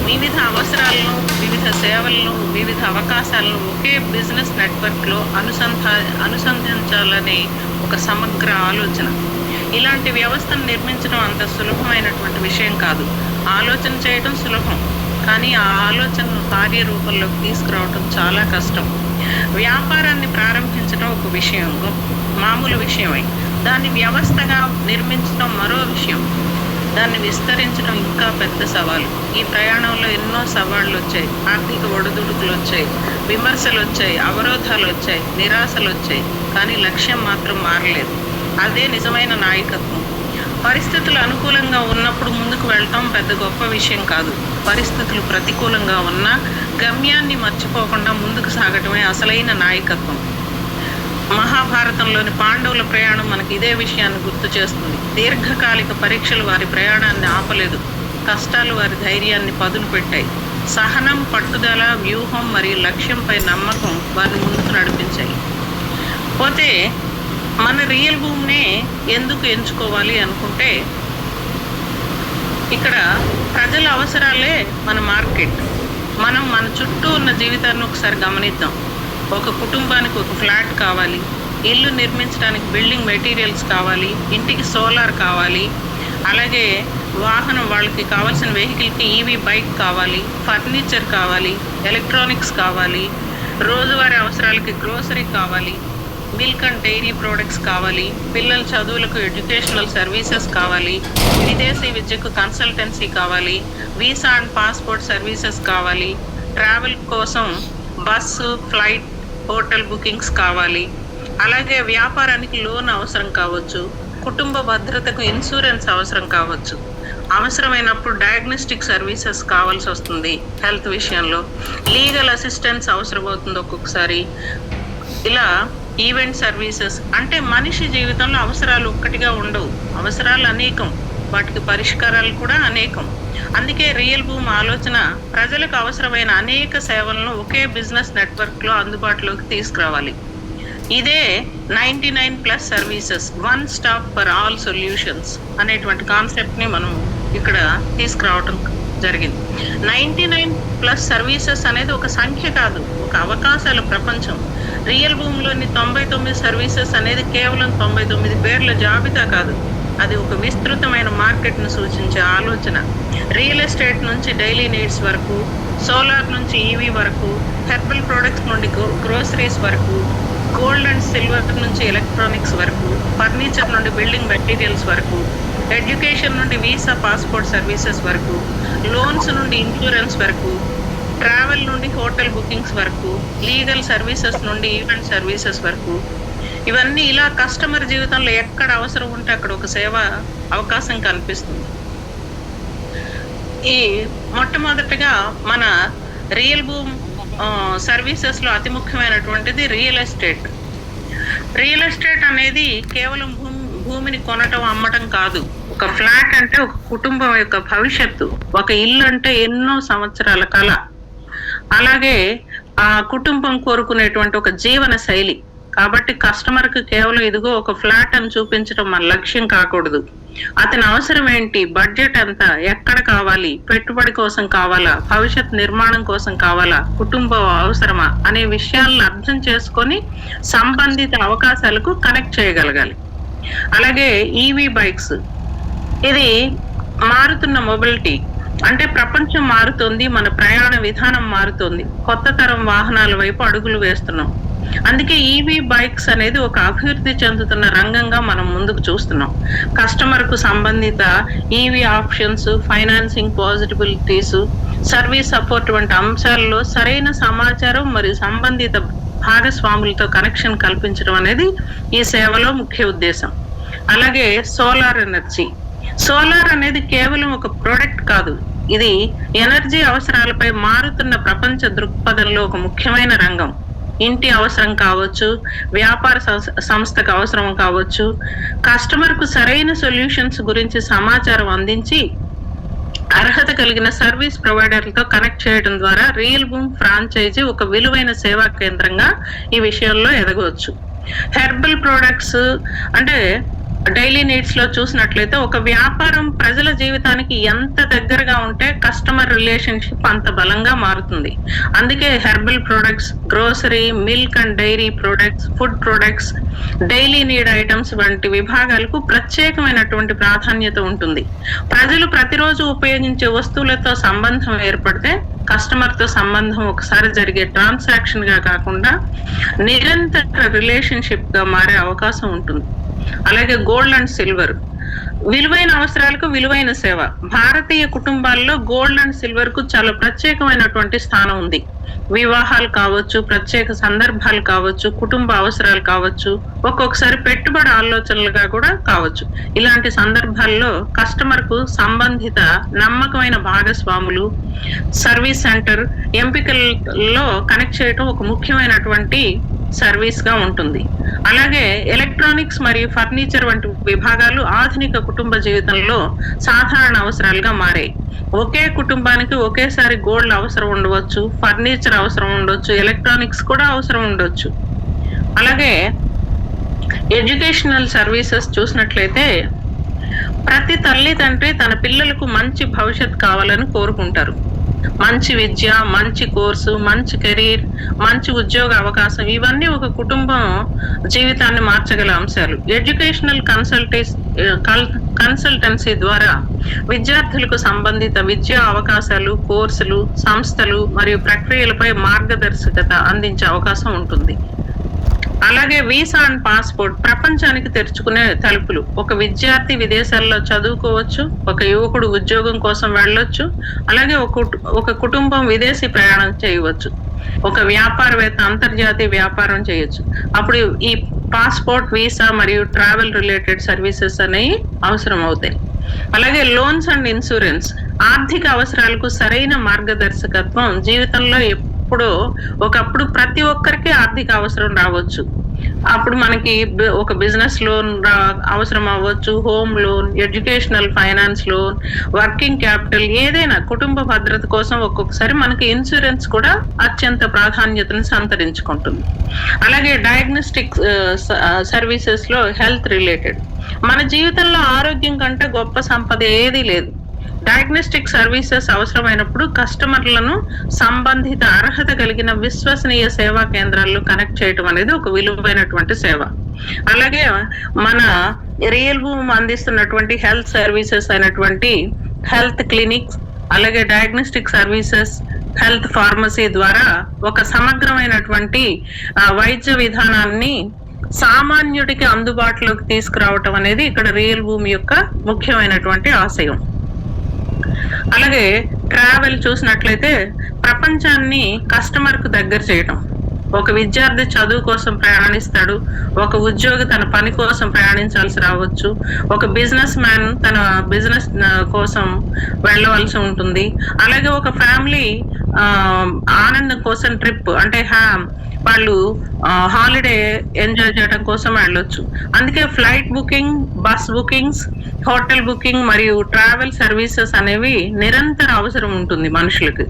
వివిధ అవసరాలను, వివిధ సేవలను, వివిధ అవకాశాలను ఒకే బిజినెస్ నెట్వర్క్లో అనుసంధించాలనే ఒక సమగ్ర ఆలోచన. ఇలాంటి వ్యవస్థను నిర్మించడం అంత సులభమైనటువంటి విషయం కాదు. ఆలోచన చేయడం సులభం, కానీ ఆ ఆలోచనను కార్యరూపంలోకి తీసుకురావడం చాలా కష్టం. వ్యాపారాన్ని ప్రారంభించడం ఒక విషయం, మామూలు విషయమే. దాన్ని వ్యవస్థగా నిర్మించడం మరో విషయం. దాన్ని విస్తరించడం ఇంకా పెద్ద సవాలు. ఈ ప్రయాణంలో ఎన్నో సవాళ్లు వచ్చాయి. ఆర్థిక ఒడిదుడుకులు వచ్చాయి, విమర్శలు వచ్చాయి, అవరోధాలు వచ్చాయి, నిరాశలు వచ్చాయి. కానీ లక్ష్యం మాత్రం మారలేదు. అదే నిజమైన నాయకత్వం. పరిస్థితులు అనుకూలంగా ఉన్నప్పుడు ముందుకు వెళ్ళటం పెద్ద గొప్ప విషయం కాదు. పరిస్థితులు ప్రతికూలంగా ఉన్నా గమ్యాన్ని మర్చిపోకుండా ముందుకు సాగటమే అసలైన నాయకత్వం. మహాభారతంలోని పాండవుల ప్రయాణం మనకి ఇదే విషయాన్ని గుర్తు చేస్తుంది. దీర్ఘకాలిక పరీక్షలు వారి ప్రయాణాన్ని ఆపలేదు. కష్టాలు వారి ధైర్యాన్ని పదును పెట్టాయి. సహనం, పట్టుదల, వ్యూహం మరియు లక్ష్యంపై నమ్మకం వారిని ముందుకు నడిపించాయి. పోతే మన రియల్ బూమ్నే ఎందుకు ఎంచుకోవాలి అనుకుంటే, ఇక్కడ ప్రజల అవసరాలే మన మార్కెట్. మనం మన చుట్టూ ఉన్న జీవితాన్ని ఒకసారి గమనిద్దాం. ఒక కుటుంబానికి ఒక ఫ్లాట్ కావాలి, ఇల్లు నిర్మించడానికి బిల్డింగ్ మెటీరియల్స్ కావాలి, ఇంటికి సోలార్ కావాలి, అలాగే వాహనం, వాళ్ళకి కావాల్సిన వెహికల్కి ఈవీ బైక్ కావాలి, ఫర్నిచర్ కావాలి, ఎలక్ట్రానిక్స్ కావాలి, రోజువారీ అవసరాలకి గ్రోసరీ కావాలి, మిల్క్ అండ్ డైరీ ప్రోడక్ట్స్ కావాలి, పిల్లల చదువులకు ఎడ్యుకేషనల్ సర్వీసెస్ కావాలి, విదేశీ విద్యకు కన్సల్టెన్సీ కావాలి, వీసా అండ్ పాస్పోర్ట్ సర్వీసెస్ కావాలి, ట్రావెల్ కోసం బస్సు, ఫ్లైట్, హోటల్ బుకింగ్స్ కావాలి, అలాగే వ్యాపారానికి లోన్ అవసరం కావచ్చు, కుటుంబ భద్రతకు ఇన్సూరెన్స్ అవసరం కావచ్చు, అవసరమైనప్పుడు డయాగ్నోస్టిక్ సర్వీసెస్ కావాల్సి వస్తుంది, హెల్త్ విషయంలో లీగల్ అసిస్టెన్స్ అవసరమవుతుంది ఒక్కొక్కసారి, ఇలా ఈవెంట్ సర్వీసెస్. అంటే మనిషి జీవితంలో అవసరాలు ఒక్కటిగా ఉండవు, అవసరాలు అనేకం, వాటికి పరిష్కారాలు కూడా అనేకం. అందుకే రియల్ బూమ్ ఆలోచన ప్రజలకు అవసరమైన అనేక సేవలను ఒకే బిజినెస్ నెట్వర్క్లో అందుబాటులోకి తీసుకురావాలి. ఇదే 99+ services, one stop for all solutions అనేటువంటి కాన్సెప్ట్ని మనం ఇక్కడ తీసుకురావటం జరిగింది. 99+ సర్వీసెస్ అనేది ఒక సంఖ్య కాదు, ఒక అవకాశాల ప్రపంచం. రియల్ బూమ్లోని 99 సర్వీసెస్ అనేది కేవలం 99 పేర్ల జాబితా కాదు, అది ఒక విస్తృతమైన మార్కెట్ను సూచించే ఆలోచన. రియల్ ఎస్టేట్ నుంచి డైలీ నీడ్స్ వరకు, సోలార్ నుంచి ఈవీ వరకు, హెర్బల్ ప్రొడక్ట్స్ నుండి గ్రోసరీస్ వరకు, గోల్డ్ అండ్ సిల్వర్ నుంచి ఎలక్ట్రానిక్స్ వరకు, ఫర్నిచర్ నుండి బిల్డింగ్ మెటీరియల్స్ వరకు, ఎడ్యుకేషన్ నుండి వీసా పాస్పోర్ట్ సర్వీసెస్ వరకు, లోన్స్ నుండి ఇన్సూరెన్స్ వరకు, ట్రావెల్ నుండి హోటల్ బుకింగ్స్ వరకు, లీగల్ సర్వీసెస్ నుండి ఈవెంట్ సర్వీసెస్ వరకు. ఇవన్నీ ఇలా కస్టమర్ జీవితంలో ఎక్కడ అవసరం ఉంటే అక్కడ ఒక సేవ అవకాశం కనిపిస్తుంది. ఈ మొట్టమొదటిగా మన రియల్ బూమ్ సర్వీసెస్లో అతి ముఖ్యమైనటువంటిది రియల్ ఎస్టేట్. రియల్ ఎస్టేట్ అనేది కేవలం భూమిని కొనటం, అమ్మటం కాదు. ఒక ఫ్లాట్ అంటే ఒక కుటుంబం యొక్క భవిష్యత్తు, ఒక ఇల్లు అంటే ఎన్నో సంవత్సరాల కళ, అలాగే ఆ కుటుంబం కోరుకునేటువంటి ఒక జీవన శైలి. కాబట్టి కస్టమర్కి కేవలం ఇదిగో ఒక ఫ్లాట్ అని చూపించడం మన లక్ష్యం కాకూడదు. అతని అవసరం ఏంటి, బడ్జెట్ ఎంత, ఎక్కడ కావాలి, పెట్టుబడి కోసం కావాలా, భవిష్యత్ నిర్మాణం కోసం కావాలా, కుటుంబం అవసరమా అనే విషయాలను అర్థం చేసుకొని సంబంధిత అవకాశాలకు కనెక్ట్ చేయగలగాలి. అలాగే ఈవీ బైక్స్, ఇది మారుతున్న మొబిలిటీ. అంటే ప్రపంచం మారుతోంది, మన ప్రయాణ విధానం మారుతోంది, కొత్త తరం వాహనాల వైపు అడుగులు వేస్తున్నాం. అందుకే ఈవీ బైక్స్ అనేది ఒక అభివృద్ధి చెందుతున్న రంగంగా మనం ముందుకు చూస్తున్నాం. కస్టమర్ కు సంబంధిత EV options, financing possibilities, service support వంటి అంశాల్లో సరైన సమాచారం మరియు సంబంధిత భాగస్వాములతో కనెక్షన్ కల్పించడం అనేది ఈ సేవలో ముఖ్య ఉద్దేశం. అలాగే సోలార్ ఎనర్జీ. సోలార్ అనేది కేవలం ఒక ప్రోడక్ట్ కాదు, ఇది ఎనర్జీ అవసరాలపై మారుతున్న ప్రపంచ దృక్పథంలో ఒక ముఖ్యమైన రంగం. ఇంటి అవసరం కావచ్చు, వ్యాపార సంస్థకు అవసరం కావచ్చు, కస్టమర్ కు సరైన సొల్యూషన్స్ గురించి సమాచారం అందించి అర్హత కలిగిన సర్వీస్ ప్రొవైడర్లతో కనెక్ట్ చేయడం ద్వారా రియల్ బూమ్ ఫ్రాంచైజీ ఒక విలువైన సేవా కేంద్రంగా ఈ విషయంలో ఎదగవచ్చు. హెర్బల్ ప్రొడక్ట్స్ అంటే డైలీ నీడ్స్ లో చూసినట్లయితే ఒక వ్యాపారం ప్రజల జీవితానికి ఎంత దగ్గరగా ఉంటే కస్టమర్ రిలేషన్షిప్ అంత బలంగా మారుతుంది. అందుకే herbal products, grocery, milk and dairy products, food products, daily need items వంటి విభాగాలకు ప్రత్యేకమైనటువంటి ప్రాధాన్యత ఉంటుంది. ప్రజలు ప్రతిరోజు ఉపయోగించే వస్తువులతో సంబంధం ఏర్పడితే కస్టమర్ తో సంబంధం ఒకసారి జరిగే ట్రాన్సాక్షన్ గా కాకుండా నిరంతర రిలేషన్షిప్ గా మారే అవకాశం ఉంటుంది. అలాగే గోల్డ్ అండ్ సిల్వర్, విలువైన అవసరాలకు విలువైన సేవ. భారతీయ కుటుంబాల్లో గోల్డ్ అండ్ సిల్వర్ కు చాలా ప్రత్యేకమైనటువంటి స్థానం ఉంది. వివాహాలు కావచ్చు, ప్రత్యేక సందర్భాలు కావచ్చు, కుటుంబ అవసరాలు కావచ్చు, ఒక్కొక్కసారి పెట్టుబడి ఆలోచనలుగా కూడా కావచ్చు. ఇలాంటి సందర్భాల్లో కస్టమర్ కు సంబంధిత నమ్మకమైన భాగస్వాములు, సర్వీస్ సెంటర్ ఎంపికల్లో కనెక్ట్ చేయడం ఒక ముఖ్యమైనటువంటి సర్వీస్ గా ఉంటుంది. అలాగే ఎలక్ట్రానిక్స్ మరియు ఫర్నిచర్ వంటి విభాగాలు ఆధునిక కుటుంబ జీవితంలో సాధారణ అవసరాలుగా మారాయి. ఒకే కుటుంబానికి ఒకేసారి గోల్డ్ అవసరం ఉండవచ్చు, ఫర్నిచర్ అవసరం ఉండొచ్చు, ఎలక్ట్రానిక్స్ కూడా అవసరం ఉండొచ్చు. అలాగే ఎడ్యుకేషనల్ సర్వీసెస్ చూసినట్లయితే ప్రతి తల్లి తండ్రి తన పిల్లలకు మంచి భవిష్యత్ కావాలని కోరుకుంటారు. మంచి విద్య, మంచి కోర్సు, మంచి కెరీర్, మంచి ఉద్యోగ అవకాశం, ఇవన్నీ ఒక కుటుంబం జీవితాన్ని మార్చగల అంశాలు. ఎడ్యుకేషనల్ కన్సల్టెన్సీ ద్వారా విద్యార్థులకు సంబంధిత విద్యా అవకాశాలు, కోర్సులు, సంస్థలు మరియు ప్రక్రియలపై మార్గదర్శకత అందించే అవకాశం ఉంటుంది. అలాగే వీసా అండ్ పాస్పోర్ట్ ప్రపంచానికి తెరుచుకునే తలుపులు. ఒక విద్యార్థి విదేశాల్లో చదువుకోవచ్చు, ఒక యువకుడు ఉద్యోగం కోసం వెళ్ళొచ్చు, అలాగే ఒక కుటుంబం విదేశీ ప్రయాణం చేయవచ్చు, ఒక వ్యాపారవేత్త అంతర్జాతీయ వ్యాపారం చేయొచ్చు. అప్పుడు ఈ పాస్పోర్ట్, వీసా మరియు ట్రావెల్ రిలేటెడ్ సర్వీసెస్ అనేవి అవసరం అవుతాయి. అలాగే లోన్స్ అండ్ ఇన్సూరెన్స్, ఆర్థిక అవసరాలకు సరైన మార్గదర్శకత్వం. జీవితంలో ఒకప్పుడు ప్రతి ఒక్కరికి ఆర్థిక అవసరం రావచ్చు. అప్పుడు మనకి ఒక బిజినెస్ లోన్ అవసరం అవ్వచ్చు, home loan, educational finance loan, working capital, ఏదైనా కుటుంబ భద్రత కోసం ఒక్కొక్కసారి మనకి ఇన్సూరెన్స్ కూడా అత్యంత ప్రాధాన్యతను సంతరించుకుంటుంది. అలాగే డయాగ్నోస్టిక్ సర్వీసెస్ లో హెల్త్ రిలేటెడ్, మన జీవితంలో ఆరోగ్యం కంటే గొప్ప సంపద ఏదీ లేదు. డయాగ్నోస్టిక్ సర్వీసెస్ అవసరమైనప్పుడు కస్టమర్లను సంబంధిత అర్హత కలిగిన విశ్వసనీయ సేవా కేంద్రాల్లో కనెక్ట్ చేయడం అనేది ఒక విలువైనటువంటి సేవ. అలాగే మన రియల్ బూమ్ అందిస్తున్నటువంటి హెల్త్ సర్వీసెస్ అయినటువంటి హెల్త్ క్లినిక్స్, అలాగే డయాగ్నోస్టిక్ సర్వీసెస్, హెల్త్ ఫార్మసీ ద్వారా ఒక సమగ్రమైనటువంటి వైద్య విధానాన్ని సామాన్యుడికి అందుబాటులోకి తీసుకురావటం అనేది ఇక్కడ రియల్ బూమ్ యొక్క ముఖ్యమైనటువంటి ఆశయం. అలాగే ట్రావెల్ చూసినట్లయితే ప్రపంచాన్ని కస్టమర్ కు దగ్గర చేయటం. ఒక విద్యార్థి చదువు కోసం ప్రయాణిస్తాడు, ఒక ఉద్యోగి తన పని కోసం ప్రయాణించాల్సి రావచ్చు, ఒక బిజినెస్ మ్యాన్ తన బిజినెస్ కోసం వెళ్ళవలసి ఉంటుంది. అలాగే ఒక ఫ్యామిలీ ఆనందం కోసం ట్రిప్ అంటే వాళ్ళు హాలిడే ఎంజాయ్ చేయడం కోసం వెళ్ళొచ్చు. అందుకే flight booking, bus bookings, hotel booking మరియు ట్రావెల్ సర్వీసెస్ అనేవి నిరంతర అవసరం ఉంటుంది మనుషులకి.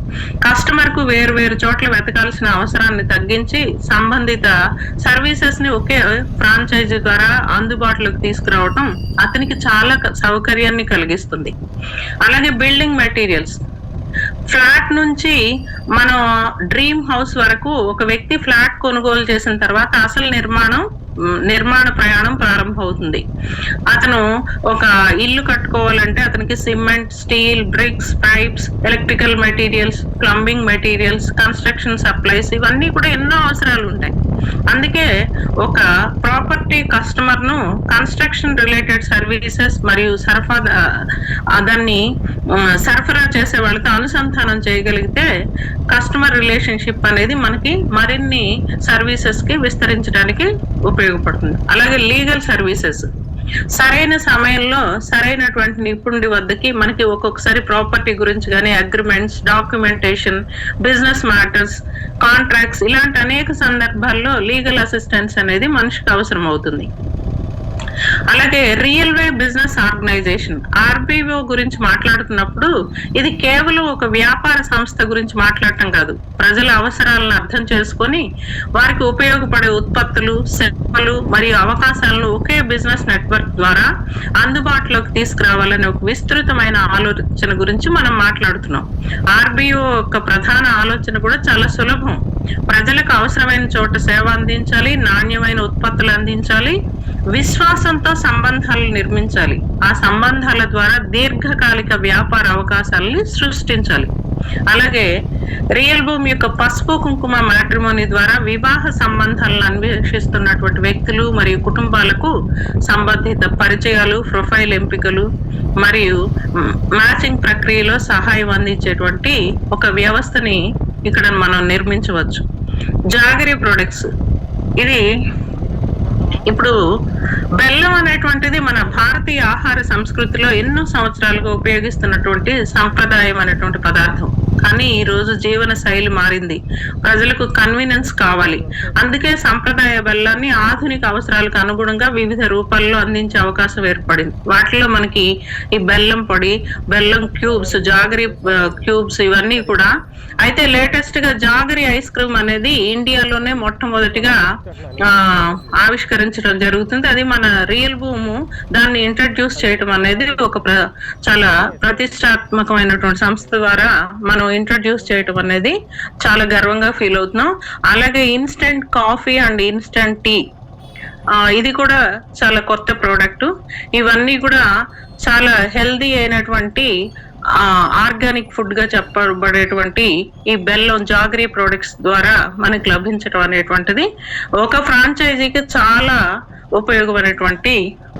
కస్టమర్ కు వేరు వేరు చోట్ల వెతకాల్సిన అవసరాన్ని తగ్గించి సంబంధిత సర్వీసెస్ ని ఒకే ఫ్రాంచైజీ ద్వారా అందుబాటులోకి తీసుకురావడం అతనికి చాలా సౌకర్యాన్ని కలిగిస్తుంది. అలాగే బిల్డింగ్ మెటీరియల్స్, ఫ్లాట్ నుంచి మనం డ్రీమ్ హౌస్ వరకు ఒక వ్యక్తి ఫ్లాట్ కొనుగోలు చేసిన తర్వాత అసలు నిర్మాణం నిర్మాణ ప్రయాణం ప్రారంభమవుతుంది. అతను ఒక ఇల్లు కట్టుకోవాలంటే అతనికి cement, steel, bricks, pipes, electrical materials, plumbing materials, construction supplies ఇవన్నీ కూడా ఎన్నో అవసరాలు ఉంటాయి. అందుకే ఒక ప్రాపర్టీ కస్టమర్ ను కన్స్ట్రక్షన్ రిలేటెడ్ సర్వీసెస్ మరియు దాన్ని సరఫరా చేసే వాళ్ళతో అనుసంధానం చేయగలిగితే కస్టమర్ రిలేషన్షిప్ అనేది మనకి మరిన్ని సర్వీసెస్ కి విస్తరించడానికి ఉపయోగపడుతుంది. అలాగే లీగల్ సర్వీసెస్ సరైన సమయంలో సరైనటువంటి నిపుణుడి వద్దకి మనకి ఒక్కొక్కసారి ప్రాపర్టీ గురించి కానీ agreements, documentation, business matters, contracts ఇలాంటి అనేక సందర్భాల్లో లీగల్ అసిస్టెన్స్ అనేది మనిషికి అవసరం అవుతుంది. అలాగే real way business organization RBO గురించి మాట్లాడుతున్నప్పుడు ఇది కేవలం ఒక వ్యాపార సంస్థ గురించి మాట్లాడటం కాదు, ప్రజల అవసరాలను అర్థం చేసుకొని వారికి ఉపయోగపడే ఉత్పత్తులు, సేవలు మరియు అవకాశాలను ఒకే బిజినెస్ నెట్వర్క్ ద్వారా అందుబాటులోకి తీసుకురావాలనే ఒక విస్తృతమైన ఆలోచన గురించి మనం మాట్లాడుతున్నాం. RBO యొక్క ప్రధాన ఆలోచన కూడా చాలా సులభం. ప్రజలకు అవసరమైన చోట సేవ అందించాలి, నాణ్యమైన ఉత్పత్తులు అందించాలి, విశ్వాసంతో సంబంధాలు నిర్మించాలి, ఆ సంబంధాల ద్వారా దీర్ఘకాలిక వ్యాపార అవకాశాలని సృష్టించాలి. అలాగే రియల్ భూమి యొక్క పసుపు కుంకుమ మ్యాట్రిమోనీ ద్వారా వివాహ సంబంధాలను అన్వేషిస్తున్నటువంటి వ్యక్తులు మరియు కుటుంబాలకు సంబంధిత పరిచయాలు, ప్రొఫైల్ ఎంపికలు మరియు మ్యాచింగ్ ప్రక్రియలో సహాయం అందించేటువంటి ఒక వ్యవస్థని ఇక్కడ మనం నిర్మించవచ్చు. జాగరీ ప్రొడక్ట్స్, ఇది ఇప్పుడు బెల్లం అనేటువంటిది మన భారతీయ ఆహార సంస్కృతిలో ఎన్నో సంవత్సరాలుగా ఉపయోగిస్తున్నటువంటి సంప్రదాయం అనేటువంటి పదార్థం. కానీ ఈ రోజు జీవన శైలి మారింది, ప్రజలకు కన్వీనియన్స్ కావాలి. అందుకే సంప్రదాయ బెల్లాన్ని ఆధునిక అవసరాలకు అనుగుణంగా వివిధ రూపాల్లో అందించే అవకాశం ఏర్పడింది. వాటిలో మనకి ఈ బెల్లం పొడి, బెల్లం క్యూబ్స్, జాగరీ క్యూబ్స్ ఇవన్నీ కూడా. అయితే లేటెస్ట్ గా జాగరీ ఐస్ క్రీమ్ అనేది ఇండియాలోనే మొట్టమొదటిగా ఆవిష్కరించడం జరుగుతుంది. అది మన రియల్ భూము దాన్ని ఇంట్రడ్యూస్ చేయడం అనేది ఒక చాలా ప్రతిష్టాత్మకమైనటువంటి సంస్థ ద్వారా మనం ఇంట్రడ్యూస్ చేయడం అనేది చాలా గర్వంగా ఫీల్ అవుతున్నాం. అలాగే instant coffee and instant tea, ఇది కూడా చాలా కొత్త ప్రోడక్ట్. ఇవన్నీ కూడా చాలా హెల్దీ అయినటువంటి ఆర్గానిక్ ఫుడ్ గా చెప్పబడేటువంటి ఈ బెల్లం జాగరీ ప్రొడక్ట్స్ ద్వారా మనకి లభించడం అనేటువంటిది ఒక ఫ్రాంచైజీకి చాలా ఉపయోగమైనటువంటి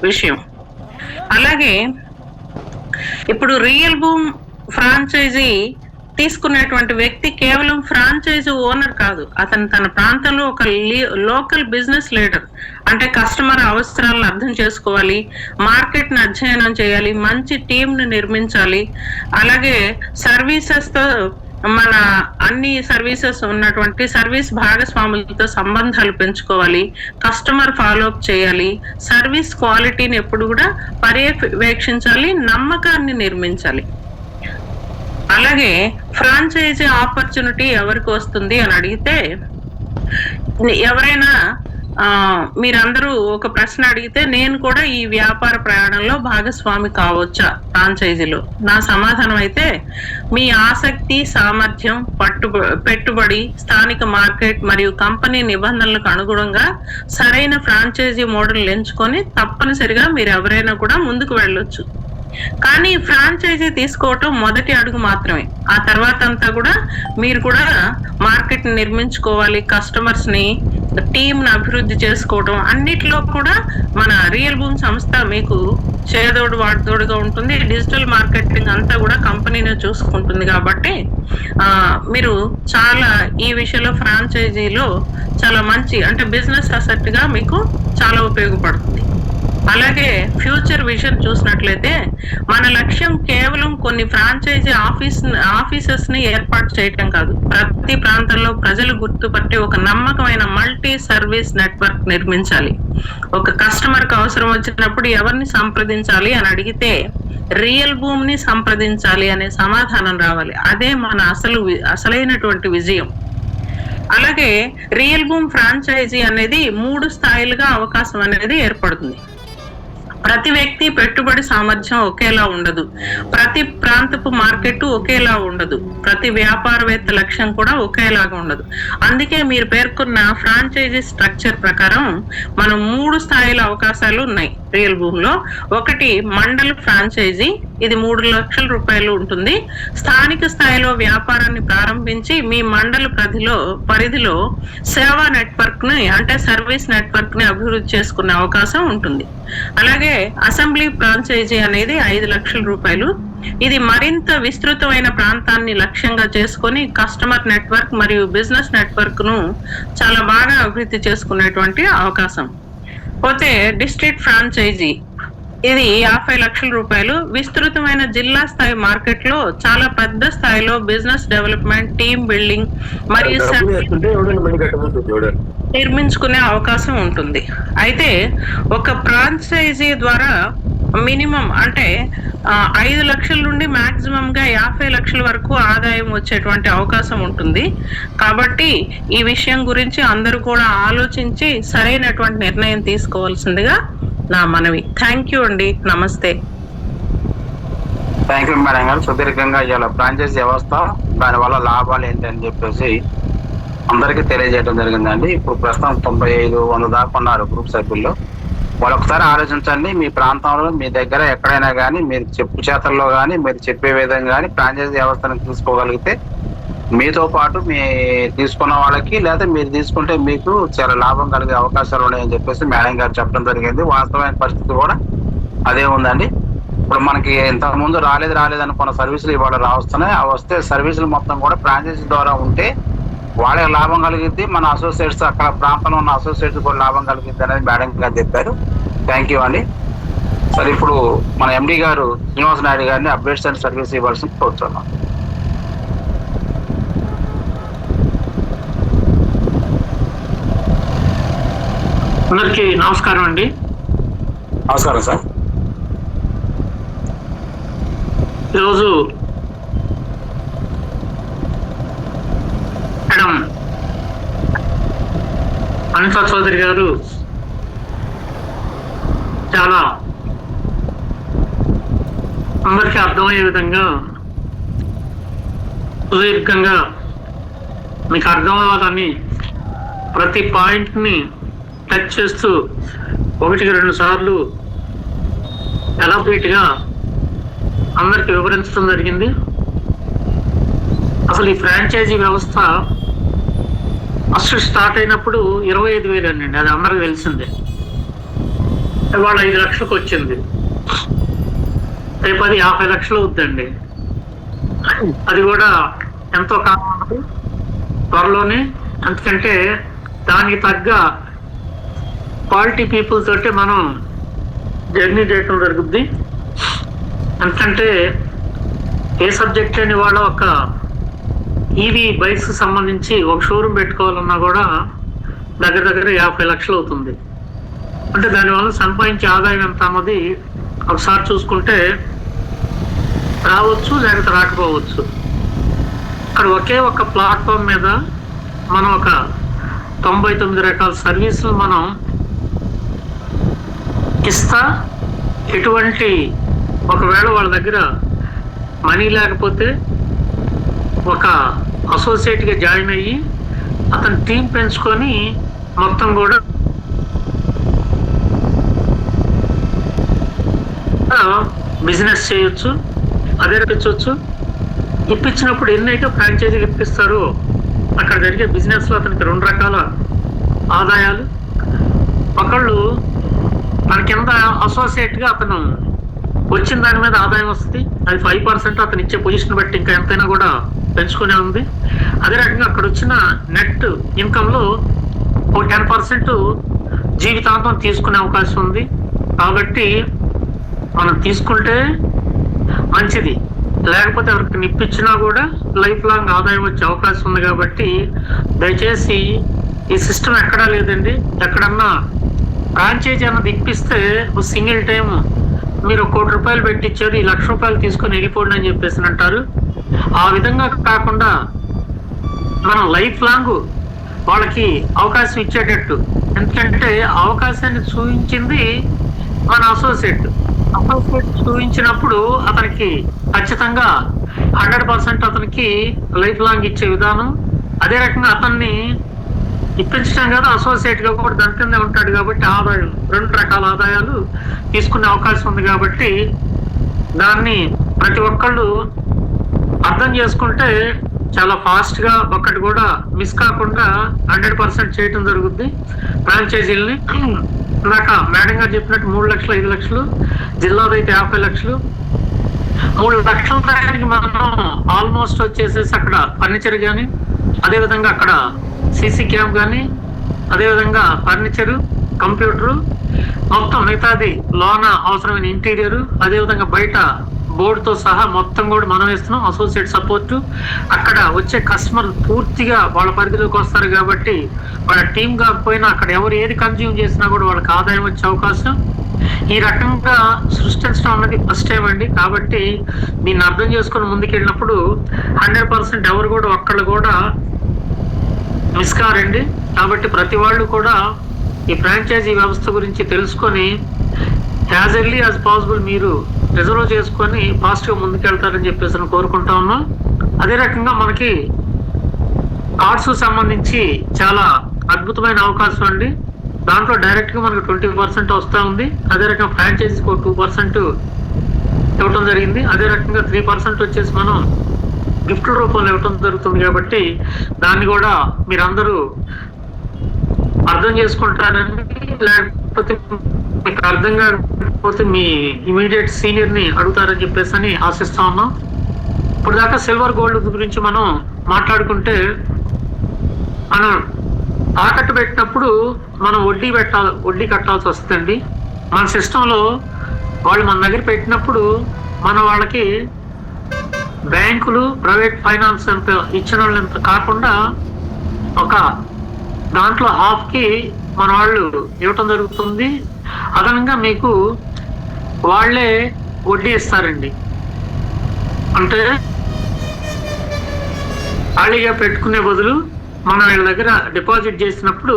విషయం. అలాగే ఇప్పుడు రియల్ భూమ్ ఫ్రాంచైజీ తీసుకునేటువంటి వ్యక్తి కేవలం ఫ్రాంచైజీ ఓనర్ కాదు, అతను తన ప్రాంతంలో ఒక లోకల్ బిజినెస్ లీడర్. అంటే కస్టమర్ అవసరాలను అర్థం చేసుకోవాలి, మార్కెట్ ని అధ్యయనం చేయాలి, మంచి టీమ్ ని నిర్మించాలి. అలాగే సర్వీసెస్ తో మన అన్ని సర్వీసెస్ ఉన్నటువంటి సర్వీస్ భాగస్వాములతో సంబంధాలు పెంచుకోవాలి, కస్టమర్ ఫాలోఅప్ చేయాలి, సర్వీస్ క్వాలిటీని ఎప్పుడు కూడా పర్యవేక్షించాలి, నమ్మకాన్ని నిర్మించాలి. అలాగే ఫ్రాంచైజీ ఆపర్చునిటీ ఎవరికి వస్తుంది అని అడిగితే, ఎవరైనా మీరందరూ ఒక ప్రశ్న అడిగితే నేను కూడా ఈ వ్యాపార ప్రయాణంలో భాగస్వామి కావచ్చా ఫ్రాంచైజీలో? నా సమాధానం అయితే మీ ఆసక్తి, సామర్థ్యం, పెట్టుబడి, స్థానిక మార్కెట్ మరియు కంపెనీ నిబంధనలకు అనుగుణంగా సరైన ఫ్రాంచైజీ మోడల్ ఎంచుకొని తప్పనిసరిగా మీరు ఎవరైనా కూడా ముందుకు వెళ్ళొచ్చు. కానీ ఫ్రాంచైజీ తీసుకోవటం మొదటి అడుగు మాత్రమే. ఆ తర్వాత అంతా కూడా మీరు కూడా మార్కెట్ ని నిర్మించుకోవాలి, కస్టమర్స్ ని, టీమ్ ని అభివృద్ధి చేసుకోవడం, అన్నిట్లో కూడా మన రియల్ భూమ్ సంస్థ మీకు చేదోడు వాడుతోడుగా ఉంటుంది. డిజిటల్ మార్కెటింగ్ అంతా కూడా కంపెనీనే చూసుకుంటుంది. కాబట్టి మీరు చాలా ఈ విషయంలో ఫ్రాంచైజీలో చాలా మంచి అంటే బిజినెస్ అసెట్ గా మీకు చాలా ఉపయోగపడుతుంది. అలాగే ఫ్యూచర్ విజన్ చూసినట్లయితే మన లక్ష్యం కేవలం కొన్ని ఫ్రాంచైజీ ఆఫీసెస్ ని ఏర్పాటు చేయటం కాదు, ప్రతి ప్రాంతంలో ప్రజలు గుర్తుపట్టే ఒక నమ్మకమైన మల్టీ సర్వీస్ నెట్వర్క్ నిర్మించాలి. ఒక కస్టమర్ కి అవసరం వచ్చినప్పుడు ఎవరిని సంప్రదించాలి అని అడిగితే రియల్ భూమ్ ని సంప్రదించాలి అనే సమాధానం రావాలి. అదే మన అసలైనటువంటి విజయం. అలాగే రియల్ భూమ్ ఫ్రాంచైజీ అనేది 3 స్థాయిలుగా అవకాశం అనేది ఏర్పడుతుంది. ప్రతి వ్యక్తి పెట్టుబడి సామర్థ్యం ఒకేలా ఉండదు, ప్రతి ప్రాంతపు మార్కెట్ ఒకేలా ఉండదు, ప్రతి వ్యాపారవేత్త లక్ష్యం కూడా ఒకేలాగా ఉండదు. అందుకే మీరు పేర్కొన్న ఫ్రాంచైజీ స్ట్రక్చర్ ప్రకారం మనం 3 స్థాయిల అవకాశాలు ఉన్నాయి రియల్ భూమిలో. ఒకటి మండల్ ఫ్రాంచైజీ, ఇది 3 లక్షల రూపాయలు ఉంటుంది. స్థానిక స్థాయిలో వ్యాపారాన్ని ప్రారంభించి మీ మండల పరిధిలో సేవా నెట్వర్క్ ని అంటే సర్వీస్ నెట్వర్క్ ని అభివృద్ధి చేసుకునే అవకాశం ఉంటుంది. అలాగే అసెంబ్లీ ఫ్రాంచైజీ అనేది 5 లక్షల రూపాయలు. ఇది మరింత విస్తృతమైన ప్రాంతాన్ని లక్ష్యంగా చేసుకొని కస్టమర్ నెట్వర్క్ మరియు బిజినెస్ నెట్వర్క్ ను చాలా బాగా అభివృద్ధి చేసుకునేటువంటి అవకాశం. పోతే డిస్ట్రిక్ట్ ఫ్రాంచైజీ, ఇది 50 లక్షల రూపాయలు. విస్తృతమైన జిల్లా స్థాయి మార్కెట్ లో చాలా పెద్ద స్థాయిలో బిజినెస్ డెవలప్మెంట్, టీమ్ బిల్డింగ్ మరియు నిర్మించుకునే అవకాశం ఉంటుంది. అయితే ఒక ఫ్రాంచైజీ ద్వారా మినిమం అంటే 5 లక్షల నుండి మాక్సిమం గా 50 లక్షల వరకు ఆదాయం వచ్చేటువంటి అవకాశం ఉంటుంది. కాబట్టి ఈ విషయం గురించి అందరూ కూడా ఆలోచించి సరైనటువంటి నిర్ణయం తీసుకోవాల్సిందిగా నా మనవి. థ్యాంక్ యూ అండి, నమస్తే. థ్యాంక్ యూ మేడం గారు. సుదీర్ఘంగా ఇవాళ ఫ్రాంచైజీ వ్యవస్థ, దానివల్ల లాభాలు ఏంటని చెప్పేసి అందరికీ తెలియజేయడం జరిగిందండి. ఇప్పుడు ప్రస్తుతం 95-100 దాకా ఉన్నారు గ్రూప్ సభ్యుల్లో. వాళ్ళు ఒకసారి ఆలోచించండి, మీ ప్రాంతంలో మీ దగ్గర ఎక్కడైనా కానీ మీరు చెప్పు చేతల్లో కానీ మీరు చెప్పే విధంగా కానీ ఫ్రాంచైజీ వ్యవస్థను తీసుకోగలిగితే మీతో పాటు మీ తీసుకున్న వాళ్ళకి లేదా మీరు తీసుకుంటే మీకు చాలా లాభం కలిగే అవకాశాలు ఉన్నాయని చెప్పేసి మేడం గారు చెప్పడం జరిగింది. వాస్తవమైన పరిస్థితి కూడా అదే ఉందండి. ఇప్పుడు మనకి ఇంతకుముందు రాలేదు అనుకున్న సర్వీసులు ఇవాళ రావస్తున్నాయి. అవి వస్తే సర్వీసులు మొత్తం కూడా ఫ్రాంచైజీ ద్వారా ఉంటే వాళ్ళకి లాభం కలిగిద్ది, మన అసోసియేట్స్ అక్కడ ప్రాంతంలో ఉన్న అసోసియేట్స్ కూడా లాభం కలిగిద్ది అనేది మేడం గారు చెప్పారు. థ్యాంక్ యూ అండి. సరే, ఇప్పుడు మన ఎండి గారు శ్రీనివాస నాయుడు గారిని అప్డేట్స్ అండ్ సర్వీస్ ఇవ్వాల్సింది కోరుతున్నాం. అందరికీ నమస్కారం అండి. నమస్కారం సార్. ఈరోజు మేడం అనితా చౌదరి గారు చాలా అందరికీ అర్థమయ్యే విధంగా సుదీర్ఘంగా మీకు అర్థం అవ్వాలని ప్రతి పాయింట్ని టచ్ చేస్తూ 1-2 సార్లు ఎలాబరేట్గా అందరికి వివరించడం జరిగింది. అసలు ఈ ఫ్రాంచైజీ వ్యవస్థ అసలు స్టార్ట్ అయినప్పుడు 25,000 అండి, అది అందరికి తెలిసిందే. ఇవాళ 5 లక్షలకు వచ్చింది, రేపు అది 50 లక్షలు అవుతుందండి. అది కూడా ఎంతో కాలం త్వరలోనే, ఎందుకంటే దానికి తగ్గ క్వాలిటీ పీపుల్ తోటి మనం జర్నీ చేయటం జరుగుద్ది. ఎందుకంటే ఏ సబ్జెక్ట్ అని వాళ్ళ ఒక ఈవీ బైక్స్ సంబంధించి ఒక షోరూమ్ పెట్టుకోవాలన్నా కూడా దగ్గర 50 లక్షలు అవుతుంది. అంటే దానివల్ల సంపాదించే ఆదాయం ఎంత అన్నది ఒకసారి చూసుకుంటే రావచ్చు, లేకపోతే రాకపోవచ్చు. అక్కడ ఒకే ఒక ప్లాట్ఫామ్ మీద మనం ఒక 99 రకాల సర్వీసులు మనం ఇస్తా, ఎటువంటి ఒకవేళ వాళ్ళ దగ్గర మనీ లేకపోతే ఒక అసోసియేట్గా జాయిన్ అయ్యి అతను టీం పెంచుకొని మొత్తం కూడా బిజినెస్ చేయొచ్చు, అదే ఇప్పించవచ్చు. ఇప్పించినప్పుడు ఎన్నైతే ఫ్రాంచైజీలు ఇప్పిస్తారో అక్కడ జరిగే బిజినెస్లో అతనికి 2 రకాల ఆదాయాలు. ఒకళ్ళు మన కింద అసోసియేట్గా అతను వచ్చిన దాని మీద ఆదాయం వస్తుంది, అది 5% అతను ఇచ్చే పొజిషన్ బట్టి ఇంకా ఎంతైనా కూడా పెంచుకునే ఉంది. అదే రకంగా అక్కడ వచ్చిన నెట్ ఇన్కంలో ఒక 10% జీవితాంతం తీసుకునే అవకాశం ఉంది. కాబట్టి మనం తీసుకుంటే మంచిది, లేకపోతే ఎవరికి నిప్పించినా కూడా లైఫ్ లాంగ్ ఆదాయం వచ్చే అవకాశం ఉంది. కాబట్టి దయచేసి ఈ సిస్టమ్ ఎక్కడా లేదండి. ఎక్కడన్నా ఫ్రాంచైజీ అన్నది ఇప్పిస్తే సింగిల్ టైం మీరు 1 కోటి రూపాయలు పెట్టించారు, ఈ 1,00,000 రూపాయలు తీసుకొని వెళ్ళిపోండి అని చెప్పేసి అంటారు. ఆ విధంగా కాకుండా మనం లైఫ్ లాంగ్ వాళ్ళకి అవకాశం ఇచ్చేటట్టు, ఎందుకంటే అవకాశాన్ని చూపించింది మన అసోసియేట్ చూపించినప్పుడు అతనికి ఖచ్చితంగా 100% అతనికి లైఫ్ లాంగ్ ఇచ్చే విధానం. అదే రకంగా అతన్ని ఇప్పించడం కదా అసోసియేట్ గా కూడా దాని కింద ఉంటాడు కాబట్టి ఆదాయం 2 రకాల ఆదాయాలు తీసుకునే అవకాశం ఉంది. కాబట్టి దాన్ని ప్రతి ఒక్కళ్ళు అర్థం చేసుకుంటే చాలా ఫాస్ట్ గా ఒక్కటి కూడా మిస్ కాకుండా 100% చేయటం జరుగుద్ది ఫ్రాంచైజీలని. ఇందాక మేడం గారు చెప్పినట్టు 3 లక్షలు 5 లక్షలు, జిల్లాలో అయితే 50 లక్షలు. 3 లక్షల దానికి మనం ఆల్మోస్ట్ వచ్చేసేసి అక్కడ ఫర్నిచర్ కానీ, అదేవిధంగా అక్కడ సీసీ క్యామ్ కానీ, అదేవిధంగా ఫర్నిచరు, కంప్యూటరు, మొత్తం మిగతాది లోన అవసరమైన ఇంటీరియర్, అదేవిధంగా బయట బోర్డుతో సహా మొత్తం కూడా మనం ఇస్తున్నాం. అసోసియేట్ సపోర్టు, అక్కడ వచ్చే కస్టమర్ పూర్తిగా వాళ్ళ పరిధిలోకి వస్తారు కాబట్టి వాళ్ళ టీం కాకపోయినా అక్కడ ఎవరు ఏది కన్జ్యూమ్ చేసినా కూడా వాళ్ళకి ఆదాయం వచ్చే అవకాశం ఈ రకంగా సృష్టించడం అన్నది ఫస్ట్ టైం అండి. కాబట్టి దీన్ని అర్థం చేసుకుని ముందుకెళ్ళినప్పుడు 100% ఎవరు కూడా ఒక్కళ్ళు కూడా మిస్ కారండి. కాబట్టి ప్రతి వాళ్ళు కూడా ఈ ఫ్రాంచైజీ వ్యవస్థ గురించి తెలుసుకొని యాజ్ ఎర్లీ యాజ్ పాసిబుల్ మీరు రిజర్వ్ చేసుకొని ఫాస్ట్గా ముందుకెళ్తారని చెప్పేసి నేను కోరుకుంటా ఉన్నాం. అదే రకంగా మనకి కార్డ్స్ సంబంధించి చాలా అద్భుతమైన అవకాశం అండి. దాంట్లో డైరెక్ట్గా మనకు 20% వస్తూ ఉంది. అదే రకంగా ఫ్రాంచైజీకి 2% ఇవ్వటం జరిగింది. అదే రకంగా 3% వచ్చేసి మనం గిఫ్ట్ రూపంలో ఇవ్వటం జరుగుతుంది. కాబట్టి దాన్ని కూడా మీరందరూ అర్థం చేసుకుంటారని, లేకపోతే మీకు అర్థం కాకపోతే మీ ఇమీడియట్ సీనియర్ని అడుగుతారని చెప్పేసి అని ఆశిస్తా ఉన్నాం. ఇప్పుడు దాకా సిల్వర్ గోల్డ్ గురించి మనం మాట్లాడుకుంటే, మనం తాకట్టు పెట్టినప్పుడు మనం వడ్డీ కట్టాల్సి వస్తుందండి. మన సిస్టంలో వాళ్ళు మన దగ్గర పెట్టినప్పుడు మనం వాళ్ళకి బ్యాంకులు, ప్రైవేట్ ఫైనాన్స్ ఎంత ఇచ్చిన వాళ్ళంత కాకుండా ఒక దాంట్లో హాఫ్కి మన వాళ్ళు ఇవ్వటం జరుగుతుంది. అదనంగా మీకు వాళ్ళే వడ్డీ ఇస్తారండి. అంటే ఖాళీగా పెట్టుకునే బదులు మనం వీళ్ళ దగ్గర డిపాజిట్ చేసినప్పుడు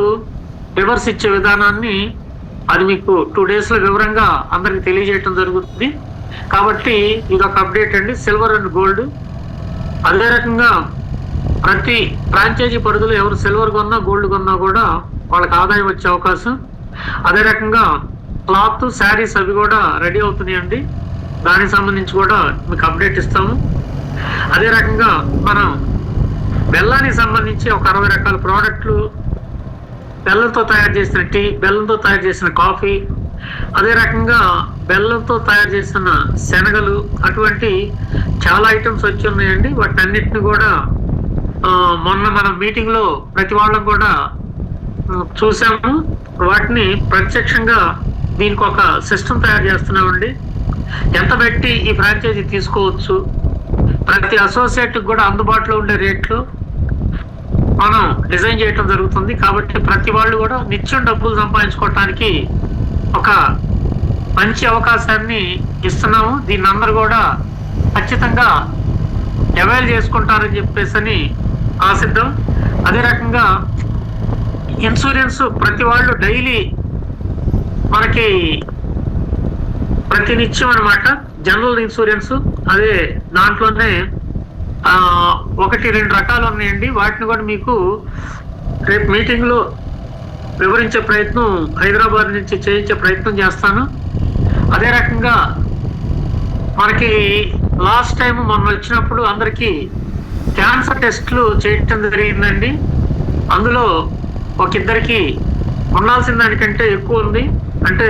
రివర్స్ ఇచ్చే విధానాన్ని అది మీకు 2 డేస్లో వివరంగా అందరికి తెలియజేయటం జరుగుతుంది. కాబట్టి ఇది ఒక అప్డేట్ అండి, సిల్వర్ అండ్ గోల్డ్. అదే రకంగా ప్రతి ఫ్రాంచైజీ పరిధిలో ఎవరు సిల్వర్ కొన్నా గోల్డ్ కొన్నా కూడా వాళ్ళకి ఆదాయం వచ్చే అవకాశం. అదే రకంగా క్లాత్, శారీస్ అవి కూడా రెడీ అవుతున్నాయండి. దానికి సంబంధించి కూడా మీకు అప్డేట్ ఇస్తాము. అదే రకంగా మనం బెల్లానికి సంబంధించి ఒక 60 రకాల ప్రోడక్ట్లు, బెల్లంతో తయారు చేసిన టీ, బెల్లంతో తయారు చేసిన కాఫీ, అదే రకంగా బెల్లంతో తయారు చేసిన శనగలు, అటువంటి చాలా ఐటమ్స్ వచ్చి ఉన్నాయండి. వాటన్నిటిని కూడా మొన్న మన మీటింగ్లో ప్రతి వాళ్ళం కూడా చూసాము. వాటిని ప్రత్యక్షంగా దీనికి ఒక సిస్టమ్ తయారు చేస్తున్నామండి. ఎంత పెట్టి ఈ ఫ్రాంచైజీ తీసుకోవచ్చు, ప్రతి అసోసియేట్కి కూడా అందుబాటులో ఉండే రేట్లు మనం డిజైన్ చేయటం జరుగుతుంది. కాబట్టి ప్రతి వాళ్ళు కూడా నిత్యం డబ్బులు సంపాదించుకోవటానికి ఒక మంచి అవకాశాన్ని ఇస్తున్నాము. దీన్ని అందరూ కూడా ఖచ్చితంగా అవైల్ చేసుకుంటారని చెప్పేసి అని ఆశిద్దాం. అదే రకంగా ఇన్సూరెన్స్ ప్రతి వాళ్ళు డైలీ మనకి ప్రతినిత్యం అనమాట జనరల్ ఇన్సూరెన్స్, అదే దాంట్లోనే 1-2 రకాలు ఉన్నాయండి. వాటిని కూడా మీకు రేపు మీటింగ్లో వివరించే ప్రయత్నం హైదరాబాద్ నుంచి చేయించే ప్రయత్నం చేస్తాను. అదే రకంగా మనకి లాస్ట్ టైం మొన్న వచ్చినప్పుడు అందరికీ క్యాన్సర్ టెస్ట్లు చేయటం జరిగిందండి. అందులో ఒకిద్దరికి ఉండాల్సిన దానికంటే ఎక్కువ ఉంది. అంటే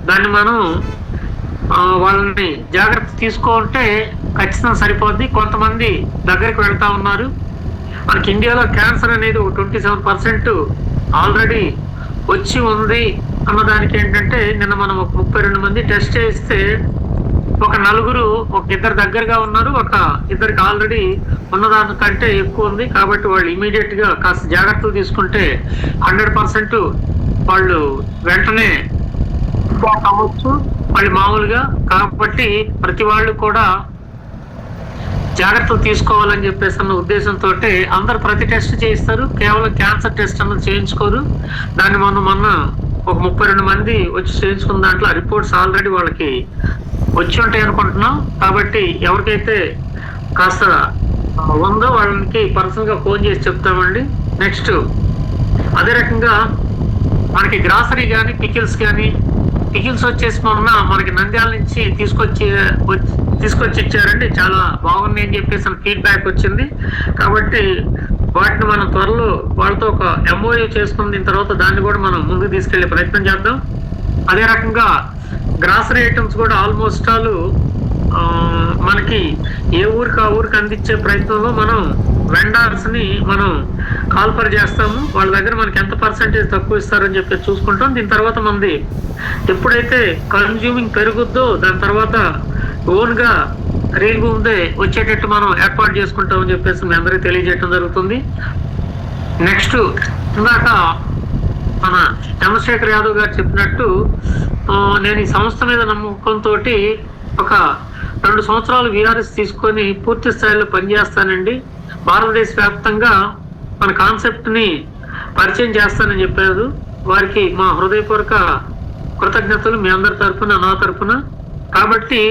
దాన్ని మనం వాళ్ళని జాగ్రత్త తీసుకుంటే ఖచ్చితంగా సరిపోద్ది. కొంతమంది దగ్గరికి వెళ్తా ఉన్నారు. మనకి ఇండియాలో క్యాన్సర్ అనేది 27% ఆల్రెడీ వచ్చి ఉంది అన్నదానికి ఏంటంటే, నిన్న మనం 32 మంది టెస్ట్ చేస్తే ఒక 4 ఇద్దరు దగ్గరగా ఉన్నారు, ఒక ఇద్దరికి ఆల్రెడీ ఉన్నదానికంటే ఎక్కువ ఉంది. కాబట్టి వాళ్ళు ఇమీడియట్ గా కాస్త జాగ్రత్తలు తీసుకుంటే 100% వాళ్ళు వెంటనే అవ్వచ్చు వాళ్ళు మామూలుగా. కాబట్టి ప్రతి వాళ్ళు కూడా జాగ్రత్తలు తీసుకోవాలని చెప్పేసి అన్న ఉద్దేశంతో అందరు ప్రతి టెస్ట్ చేయిస్తారు, కేవలం క్యాన్సర్ టెస్ట్ అన్నది చేయించుకోరు. దాన్ని మొన్న ఒక 32 మంది వచ్చి చేయించుకున్న దాంట్లో ఆ రిపోర్ట్స్ ఆల్రెడీ వాళ్ళకి వచ్చి ఉంటాయి అనుకుంటున్నాం. కాబట్టి ఎవరికైతే కాస్త ఉందో వాళ్ళకి పర్సనల్ గా ఫోన్ చేసి చెప్తామండి. నెక్స్ట్ అదే రకంగా మనకి గ్రాసరీ కానీ పికిల్స్ వచ్చేసి మొన్న మనకి నంద్యాల నుంచి తీసుకొచ్చి ఇచ్చారండి. చాలా బాగున్నాయి అని చెప్పేసి ఫీడ్బ్యాక్ వచ్చింది. కాబట్టి వాటిని మనం త్వరలో వాళ్ళతో ఒక MOU చేసుకున్న తర్వాత దాన్ని కూడా మనం ముందుకు తీసుకెళ్లే ప్రయత్నం చేద్దాం. అదే రకంగా గ్రాసరీ ఐటమ్స్ కూడా ఆల్మోస్ట్ ఆల్ మనకి ఏ ఊరికి ఆ ఊరికి అందించే ప్రయత్నంలో మనం వెండర్స్ ని మనం కాల్ఫర్ చేస్తాము. వాళ్ళ దగ్గర మనకి ఎంత పర్సెంటేజ్ తక్కువ ఇస్తారని చెప్పి చూసుకుంటాం. దీని తర్వాత మనది ఎప్పుడైతే కన్జ్యూమింగ్ పెరుగుద్దో దాని తర్వాత ఓన్ గా రీల్ ముందే వచ్చేటట్టు మనం ఏర్పాటు చేసుకుంటామని చెప్పేసి మీ అందరికీ తెలియజేయడం జరుగుతుంది. నెక్స్ట్ ఇందాక మన చంద్రశేఖర్ యాదవ్ గారు చెప్పినట్టు నేను ఈ సంస్థ మీద నమ్మకంతో ఒక 2 సంవత్సరాలు VRS తీసుకొని పూర్తి స్థాయిలో పనిచేస్తానండి. భారతదేశ వ్యాప్తంగా మన కాన్సెప్ట్ ని పరిచయం చేస్తానని చెప్పారు. వారికి మా హృదయపూర్వక కృతజ్ఞతలు మీ అందరి తరఫున, నా తరఫున. కాబట్టి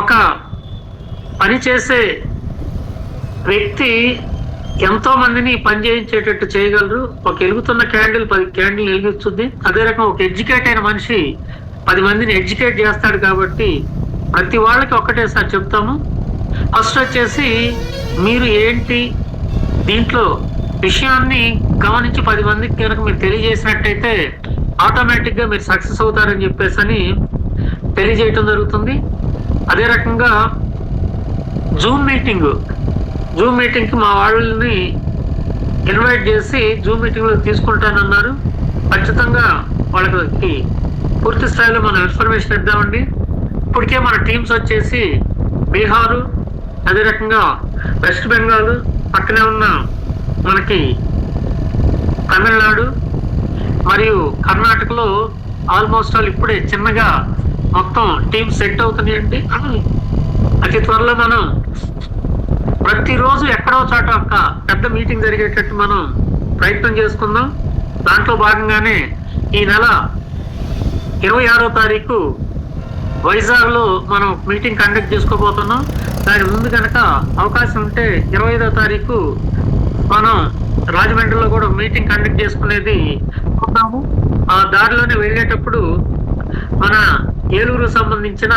ఒక పని చేసే వ్యక్తి ఎంతో మందిని పని చేయించేటట్టు చేయగలరు. ఒక వెలుగుతున్న క్యాండిల్ 10 క్యాండిల్ వెలిగిస్తుంది. అదే రకం ఒక ఎడ్యుకేట్ అయిన మనిషి 10 మందిని ఎడ్యుకేట్ చేస్తాడు. కాబట్టి ప్రతి వాళ్ళకి ఒక్కటేసారి చెప్తాము. ఫస్ట్ వచ్చేసి మీరు ఏంటి దీంట్లో విషయాన్ని గమనించి 10 మందికి కనుక మీరు తెలియజేసినట్టయితే ఆటోమేటిక్ గా మీరు సక్సెస్ అవుతారని చెప్పేసి అని తెలియజేయటం జరుగుతుంది. అదే రకంగా జూమ్ మీటింగ్ కి మా వాళ్ళని ఇన్వైట్ చేసి జూమ్ మీటింగ్ లో తీసుకుంటానన్నారు. ఖచ్చితంగా వాళ్ళకి పూర్తి స్థాయిలో మనం ఇన్ఫర్మేషన్ ఇద్దామండి. ఇప్పటికే మన టీమ్స్ వచ్చేసి బీహారు, అదే రకంగా వెస్ట్ బెంగాల్, పక్కనే ఉన్న మనకి తమిళనాడు మరియు కర్ణాటకలో ఆల్మోస్ట్ ఆల్ ఇప్పుడే చిన్నగా మొత్తం టీమ్ సెట్ అవుతున్నాయండి. అతి త్వరలో మనం ప్రతిరోజు ఎక్కడో చోట ఒక పెద్ద మీటింగ్ జరిగేటట్టు మనం ప్రయత్నం చేసుకుందాం. దాంట్లో భాగంగానే ఈ నెల 26వ తారీఖు వైజాగ్ లో మనం మీటింగ్ కండక్ట్ చేసుకోబోతున్నాం. దాని ముందు కనుక అవకాశం ఉంటే 25వ తారీఖు మనం రాజమండ్రిలో కూడా మీటింగ్ కండక్ట్ చేసుకునేది ఉన్నాము. ఆ దారిలోనే వెళ్ళేటప్పుడు మన ఏలూరు సంబంధించిన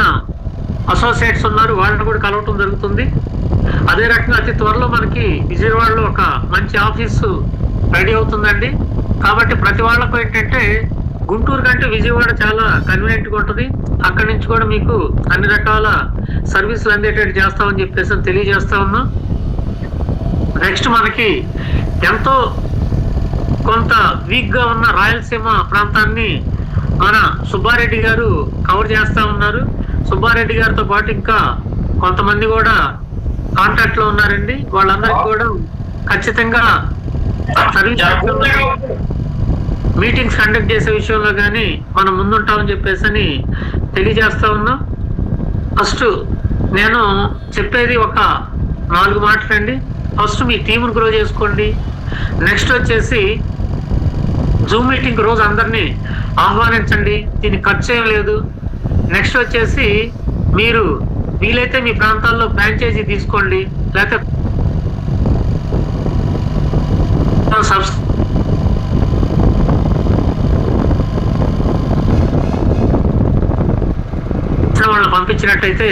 అసోసియేట్స్ ఉన్నారు, వాళ్ళని కూడా కలవటం జరుగుతుంది. అదే రకంగా అతి త్వరలో మనకి విజయవాడలో ఒక మంచి ఆఫీసు రెడీ అవుతుందండి. కాబట్టి ప్రతి వాళ్ళకు ఏంటంటే గుంటూరు కంటే విజయవాడ చాలా కన్వీనియంట్ గా ఉంటుంది. అక్కడి నుంచి కూడా మీకు అన్ని రకాల సర్వీసులు అందేటట్టు చేస్తామని చెప్పేసి తెలియజేస్తా ఉన్నాం. నెక్స్ట్ మనకి ఎంతో కొంత వీక్ గా ఉన్న రాయలసీమ ప్రాంతాన్ని మన సుబ్బారెడ్డి గారు కవర్ చేస్తా ఉన్నారు. సుబ్బారెడ్డి గారితో పాటు ఇంకా కొంతమంది కూడా కాంటాక్ట్ లో ఉన్నారండి. వాళ్ళందరికీ కూడా ఖచ్చితంగా సర్వీస్ మీటింగ్స్ కండక్ట్ చేసే విషయంలో కానీ మనం ముందుంటామని చెప్పేసి తెలియజేస్తా ఉన్నాం. ఫస్ట్ నేను చెప్పేది ఒక 4 మాటలండి. ఫస్ట్ మీ టీంను గ్రో చేసుకోండి. నెక్స్ట్ వచ్చేసి జూమ్ మీటింగ్ రోజు అందరినీ ఆహ్వానించండి. దీనికి ఖర్చు ఏం లేదు. నెక్స్ట్ వచ్చేసి మీరు వీలైతే మీ ప్రాంతాల్లో ఫ్రాంచైజీ తీసుకోండి, లేకపోతే వాళ్ళని పంపించినట్టయితే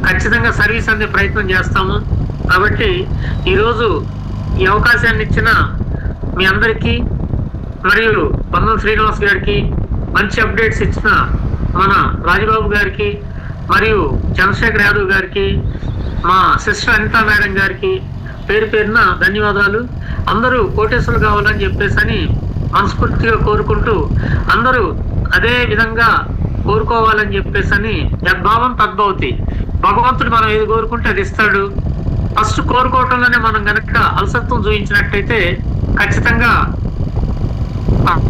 ఖచ్చితంగా సర్వీస్ అందే ప్రయత్నం చేస్తాము. కాబట్టి ఈరోజు ఈ అవకాశాన్ని ఇచ్చిన మీ అందరికీ మరియు పొన్నం శ్రీనివాస్ గారికి, మంచి అప్డేట్స్ ఇచ్చిన మన రాజబాబు గారికి మరియు చంద్రశేఖర్ యాదవ్ గారికి, మా సిస్టర్ అనితా మేడం గారికి పేరు పేరున ధన్యవాదాలు. అందరూ కోటేశ్వరులు కావాలని చెప్పేసి మనస్ఫూర్తిగా కోరుకుంటూ అందరూ అదే విధంగా కోరుకోవాలని చెప్పేసి యద్భావం తద్భవతి. భగవంతుడు మనం ఏది కోరుకుంటే అది ఇస్తాడు. ఫస్ట్ కోరుకోవటంలోనే మనం కనుక అలసత్వం చూపించినట్టయితే ఖచ్చితంగా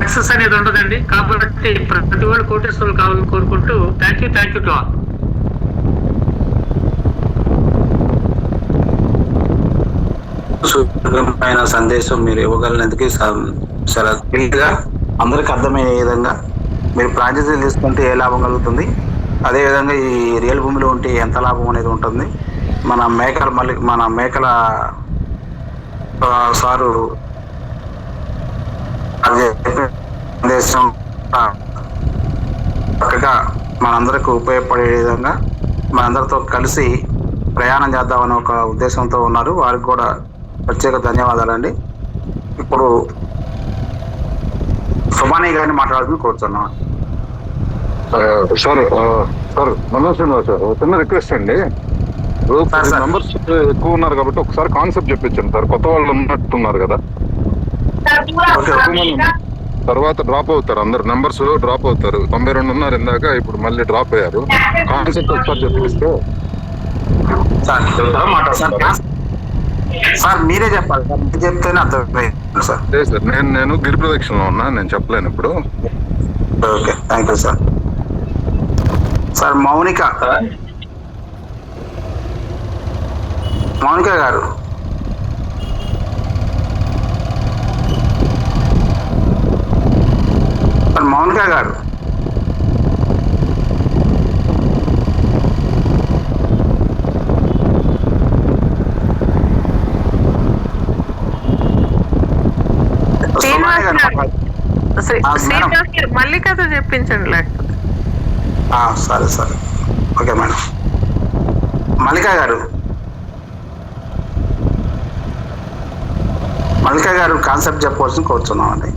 సక్సెస్ అనేది ఉండదండి. కాబట్టి ప్రతి వాళ్ళు కోటేశ్వరులు కావాలని కోరుకుంటూ థ్యాంక్ యూ టు ఆల్. సుదీర్ఘమైన సందేశం మీరు ఇవ్వగలిగినందుకు చాలా క్లియర్గా అందరికి అర్థమయ్యే విధంగా మీరు ఫ్రాంచైజీలు తీసుకుంటే ఏ లాభం కలుగుతుంది, అదేవిధంగా ఈ రియల్ భూమిలో ఉంటే ఎంత లాభం అనేది ఉంటుంది. మన మేకల సారు అది దేశం చక్కగా మనందరికీ ఉపయోగపడే విధంగా మనందరితో కలిసి ప్రయాణం చేద్దామని ఒక ఉద్దేశంతో ఉన్నారు. వారికి కూడా ప్రత్యేక ధన్యవాదాలండి. ఇప్పుడు సుమాని గారిని మాట్లాడుతూ కూర్చున్నాం. సార్ మనోజ్ సార్ చిన్న రిక్వెస్ట్ అండి. మెంబర్స్ ఎక్కువ ఉన్నారు కాబట్టి ఒకసారి కాన్సెప్ట్ చెప్పించండి సార్. కొత్త వాళ్ళు ఉన్నట్టున్నారు కదా, తర్వాత డ్రాప్ అవుతారు, అందరు మెంబర్స్ డ్రాప్ అవుతారు. 92 ఉన్నారు ఇందాక, ఇప్పుడు మళ్ళీ డ్రాప్ అయ్యారు. కాన్సెప్ట్ ఒకసారి చెప్పిస్తే సార్ మీరే చెప్పాలి సార్, మీరు చెప్తేనే అర్థమైంది సార్. లేదు సార్, నేను గిరి ప్రదక్షిణలో ఉన్నా, నేను చెప్పలేను ఇప్పుడు. Okay, thank you sir. Sir Mounika గారు, మౌనిక గారు మల్లికతో చెప్పించండి లేకపోతే. సరే ఓకే మేడం. మల్లిక గారు కాన్సెప్ట్ చెప్పవలసింది కోరుతున్నామండి.